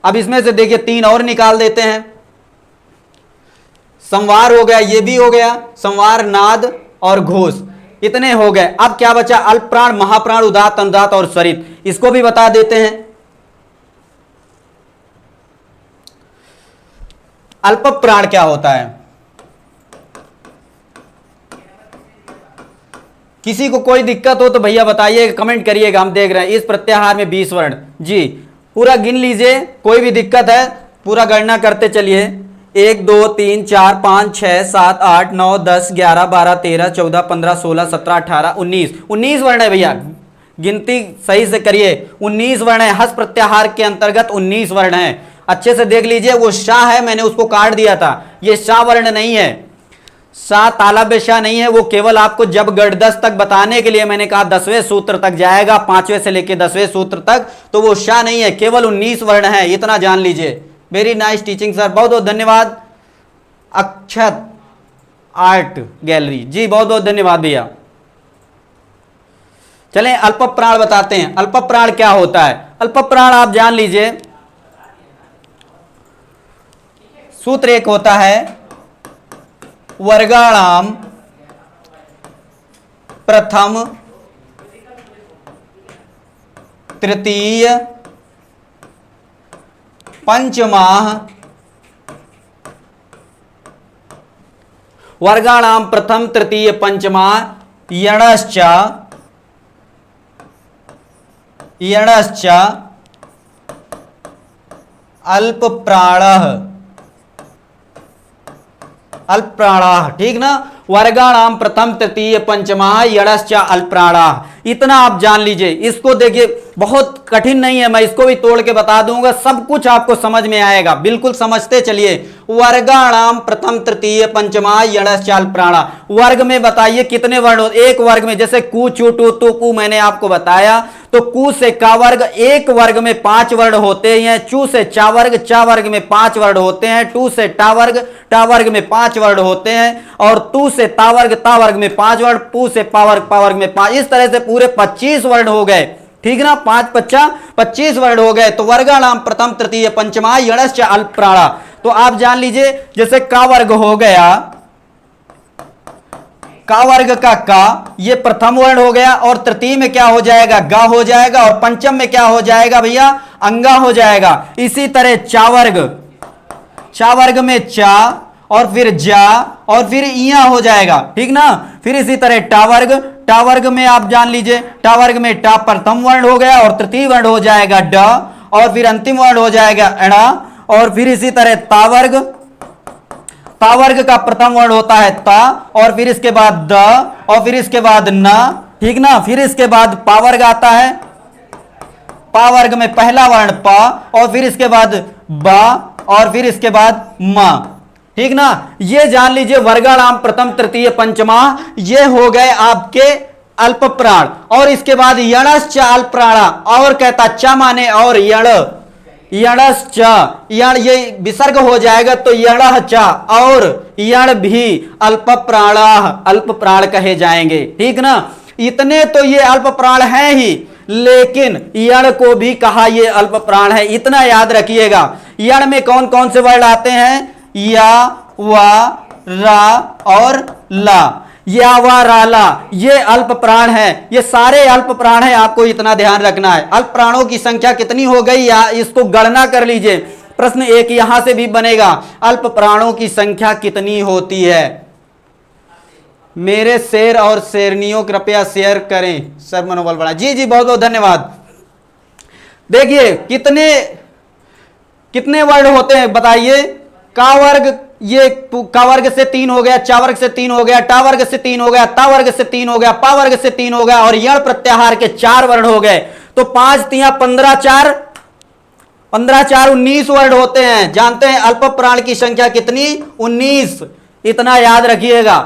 अब इसमें से देखिए 3 और निकाल देते हैं। संवार हो गया, ये भी हो गया, संवार नाद और घोष, इतने हो गए। अब क्या बचा, अल्प प्राण, महाप्राण, उदात्त, अनुदात्त और स्वरित, इसको भी बता देते हैं। अल्प प्राण क्या होता है, किसी को कोई दिक्कत हो तो भैया बताइए, कमेंट करिएगा, हम देख रहे हैं। इस प्रत्याहार में 20 वर्ण, जी पूरा गिन लीजिए, कोई भी दिक्कत है पूरा गणना करते चलिए। 1 2 3 4 5 6 7 8 9 10 11 12 13 14 15 16 17 18 19 वर्ण है भैया, गिनती सही से करिए। 19 वर्ण है, हस प्रत्याहार के अंतर्गत 19 वर्ण है। अच्छे से देख लीजिए, वो शाह है, मैंने उसको काट दिया था, ये शाह वर्ण नहीं है, शाह तालब शाह नहीं है, वो केवल आपको जब गढ़दस तक बताने के लिए मैंने कहा 10वें सूत्र तक जाएगा, 5वें से लेकर 10वें सूत्र तक, तो वो शाह नहीं है, केवल 19 वर्ण है, इतना जान लीजिए। वेरी नाइस टीचिंग सर, बहुत बहुत धन्यवाद। अक्षत आर्ट गैलरी, जी बहुत बहुत धन्यवाद भैया। चलें अल्प प्राण बताते हैं। अल्प प्राण क्या होता है, अल्प प्राण आप जान लीजिए, सूत्र एक होता है वर्गाणाम प्रथम तृतीय पंचमाह, वर्गाणाम प्रथम तृतीय पंचमाह यणश्च अल्प प्राणः, अल्प प्राणाः, ठीक ना। वर्गाणाम प्रथम तृतीय पंचमाह यणश्च अल्प प्राणाः, इतना आप जान लीजिए। इसको देखिए बहुत कठिन नहीं है, मैं इसको भी तोड़ के बता दूंगा, सब कुछ आपको समझ में आएगा, बिल्कुल समझते चलिए। वर्गाणाम प्रथम तृतीय पंचमाह यणश्च अल्प प्राणाः, वर्ग में बताइए कितने वर्ण होते, एक वर्ग में जैसे कु चु टू तु पु मैंने आपको बताया, तो कु से का वर्ग, एक वर्ग में 5 वर्ण होते हैं। चू से चा वर्ग में 5 वर्ण होते हैं। टू से टा वर्ग में 5 वर्ण होते हैं। और तू से ता वर्ग में 5 वर्ण, पू से पा वर्ग में 5, इस तरह से पूरे 25 वर्ण हो गए, ठीक ना। 5 5 25 वर्ण हो गए। तो वर्गाणाम प्रथम तृतीय पंचमाह यणश्च अल्प प्राणाः, तो आप जान लीजिए जैसे का वर्ग हो गया, का वर्ग का का ये प्रथम वर्ण हो गया, और तृतीय में क्या हो जाएगा, गा हो जाएगा, और पंचम में क्या हो जाएगा भैया, अंगा हो जाएगा। इसी तरह चा वर्ग में चा, और फिर जा, और फिर इया हो जाएगा, ठीक ना। फिर इसी तरह टा वर्ग में आप जान लीजिए, टा वर्ग में टा प्रथम वर्ण हो गया, और तृतीय वर्ण हो जाएगा ड, और फिर अंतिम वर्ण हो जाएगा अणा। और फिर इसी तरह ता वर्ग का प्रथम वर्ण होता है ता, और फिर इसके बाद द, और फिर इसके बाद न, ठीक ना। फिर इसके बाद पा वर्ग आता है, पा वर्ग में पहला वर्ण पा, और फिर इसके बाद बा, और फिर इसके बाद मा, ठीक ना। ये जान लीजिए वर्गाणाम प्रथम तृतीय पंचमा, ये हो गए आपके अल्प प्राण। और इसके बाद यणश्च अल्प प्राणा, और कहता च माने और यणश्च, यण ये विसर्ग हो जाएगा तो यणः च, और यण भी अल्प प्राण कहे जाएंगे, ठीक ना। इतने तो ये अल्प प्राण है ही, लेकिन यण को भी कहा ये अल्प प्राण है, इतना याद रखिएगा। यण में कौन कौन से वर्ड आते हैं, या, वा, रा और ला। या, वा, रा, ला ये अल्प प्राण है, ये सारे अल्प प्राण है, आपको इतना ध्यान रखना है। अल्प प्राणों की संख्या कितनी हो गई, या इसको गणना कर लीजिए। प्रश्न एक यहां से भी बनेगा, अल्प प्राणों की संख्या कितनी होती है। मेरे शेर और शेरनियों कृपया शेयर करें, सर मनोबल बढ़ा। जी जी बहुत बहुत धन्यवाद। देखिए कितने वर्ड होते हैं बताइए। का वर्ग, ये का वर्ग से 3 हो गया, चा वर्ग से 3 हो गया, टा वर्ग से 3 हो गया, ता वर्ग से 3 हो गया, पा वर्ग से 3 हो गया, और यण प्रत्याहार के 4 वर्ण हो गए। तो 5 तिया 15, 4 19 वर्ड होते हैं। जानते हैं अल्प प्राण की संख्या कितनी, 19। इतना याद रखिएगा,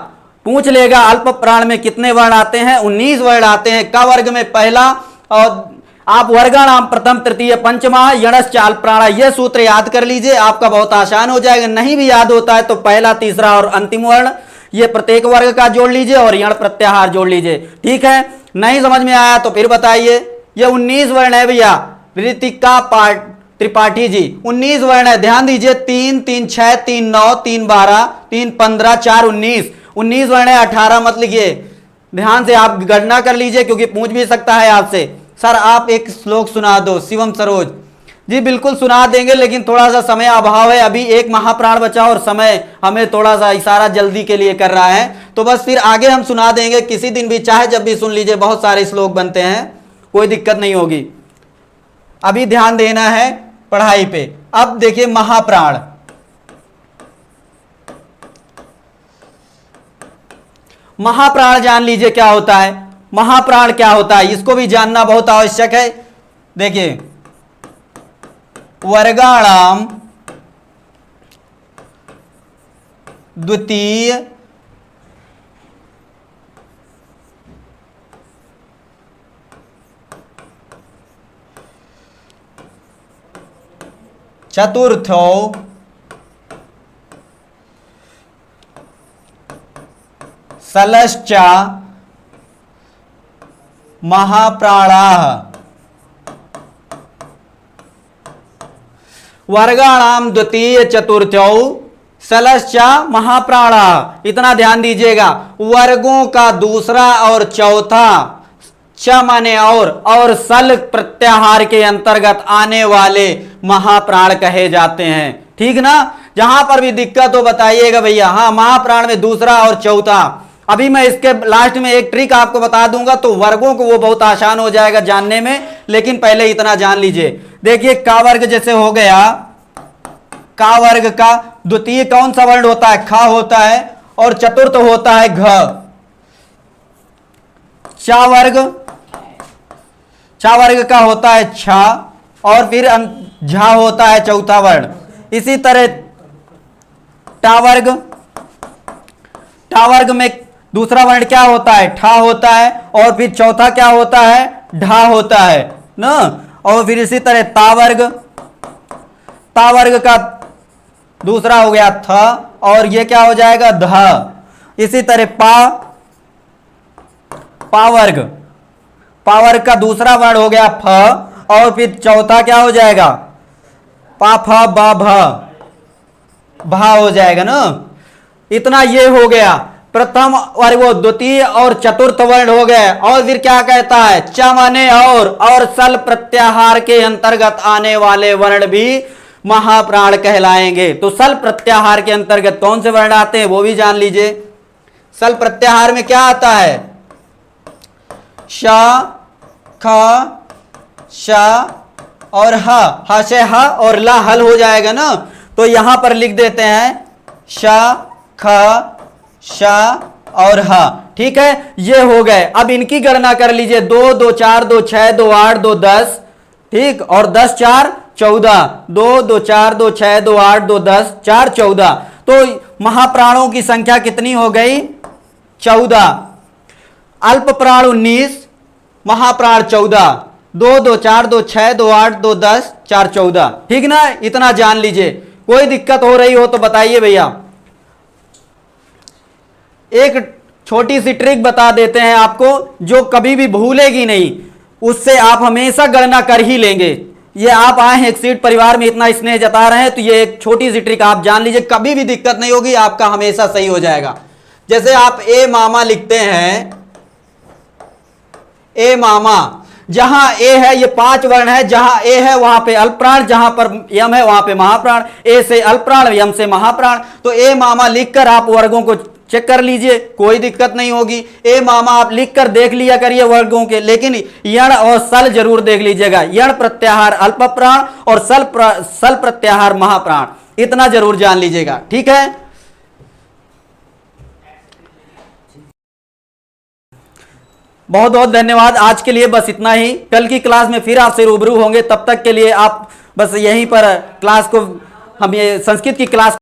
पूछ लेगा अल्प प्राण में कितने वर्ण आते हैं, 19 वर्ण आते हैं। का वर्ग में पहला, और आप वर्गाणाम प्रथम तृतीय पंचमा यणश्च अल्प प्राणा, यह सूत्र याद कर लीजिए, आपका बहुत आसान हो जाएगा। नहीं भी याद होता है तो पहला, तीसरा और अंतिम वर्ण ये प्रत्येक वर्ग का जोड़ लीजिए, और यण प्रत्याहार जोड़ लीजिए, ठीक है। नहीं समझ में आया तो फिर बताइए। ये 19 वर्ण है भैया, ऋतिका त्रिपाठी जी, 19 वर्ण है, ध्यान दीजिए। 3, 3, 6, 3, 9, 3, 12, 3, 15, 4, 19 वर्ण है, 18 मत लिखिए। ध्यान से आप गणना कर लीजिए, क्योंकि पूछ भी सकता है आपसे, सर आप एक श्लोक सुना दो। शिवम सरोज जी बिल्कुल सुना देंगे, लेकिन थोड़ा सा समय अभाव है, अभी एक महाप्राण बचा और समय हमें थोड़ा सा इशारा जल्दी के लिए कर रहा है, तो बस फिर आगे हम सुना देंगे किसी दिन भी, चाहे जब भी सुन लीजिए, बहुत सारे श्लोक बनते हैं, कोई दिक्कत नहीं होगी। अभी ध्यान देना है पढ़ाई पे। अब देखिए महाप्राण, महाप्राण जान लीजिए क्या होता है। महाप्राण क्या होता है इसको भी जानना बहुत आवश्यक है। देखिए वर्गाणाम द्वितीय चतुर्थो सलश्च महाप्राणाः। वर्गाणाम द्वितीय चतुर्थौ सलश्च महाप्राणाः। इतना ध्यान दीजिएगा, वर्गों का दूसरा और चौथा, च माने और सल प्रत्याहार के अंतर्गत आने वाले महाप्राण कहे जाते हैं, ठीक ना। जहां पर भी दिक्कत हो बताइएगा भैया। हाँ, महाप्राण में दूसरा और चौथा, अभी मैं इसके लास्ट में एक ट्रिक आपको बता दूंगा, तो वर्गों को वो बहुत आसान हो जाएगा जानने में, लेकिन पहले इतना जान लीजिए। देखिए का वर्ग जैसे हो गया, का वर्ग का द्वितीय कौन सा वर्ण होता है, खा होता है, और चतुर्थ होता है घ। चा वर्ग का होता है छा, और फिर झा होता है चौथा वर्ण। इसी तरह टा वर्ग में दूसरा वर्ण क्या होता है, ठा होता है, और फिर चौथा क्या होता है, ढा होता है ना। और फिर इसी तरह ता वर्ग का दूसरा हो गया थ, और ये क्या हो जाएगा ध। इसी तरह पा वर्ग का दूसरा वर्ण हो गया फ, और फिर चौथा क्या हो जाएगा, पा फ बा भ, भा हो जाएगा ना। इतना ये हो गया। प्रथम और वो द्वितीय और चतुर्थ वर्ण हो गए। और फिर क्या कहता है, च माने और सल प्रत्याहार के अंतर्गत आने वाले वर्ण भी महाप्राण कहलाएंगे। तो सल प्रत्याहार के अंतर्गत कौन से वर्ण आते हैं वो भी जान लीजिए। सल प्रत्याहार में क्या आता है, श, ख, श और ह से ह और ला हल हो जाएगा ना, तो यहां पर लिख देते हैं श, ख, श और ह। ठीक है, ये हो गए। अब इनकी गणना कर लीजिए, 2 2 4 2 6 2 8 2 10, ठीक, और 10 4 14, 2 2 4 2 6 2 8 2 10 4 14। तो महाप्राणों की संख्या कितनी हो गई, 14। अल्प प्राण 19, महाप्राण 14। 2 2 4 2 6 2 8 2 10 4 14। ठीक ना, इतना जान लीजिए। कोई दिक्कत हो रही हो तो बताइए भैया। एक छोटी सी ट्रिक बता देते हैं आपको, जो कभी भी भूलेगी नहीं, उससे आप हमेशा गणना कर ही लेंगे। ये आप आए हैं एक्सीड परिवार में, इतना स्नेह जता रहे हैं, तो ये एक छोटी सी ट्रिक आप जान लीजिए, कभी भी दिक्कत नहीं होगी, आपका हमेशा सही हो जाएगा। जैसे आप ए मामा लिखते हैं, ए मामा, जहां ए है ये 5 वर्ण है, जहां ए है वहां पे अल्पप्राण, जहां पर यम है वहां पे महाप्राण, ए से अल्पप्राण, यम से महाप्राण। तो ए मामा लिखकर आप वर्गों को चेक कर लीजिए, कोई दिक्कत नहीं होगी। ए मामा आप लिखकर देख लिया करिए वर्गों के, लेकिन यण और सल जरूर देख लीजिएगा। यण प्रत्याहार अल्प प्राण और सल प्रत्याहार महाप्राण, इतना जरूर जान लीजिएगा। ठीक है, बहुत बहुत धन्यवाद। आज के लिए बस इतना ही। कल की क्लास में फिर आपसे रूबरू होंगे, तब तक के लिए आप बस यहीं पर क्लास को, हम ये संस्कृत की क्लास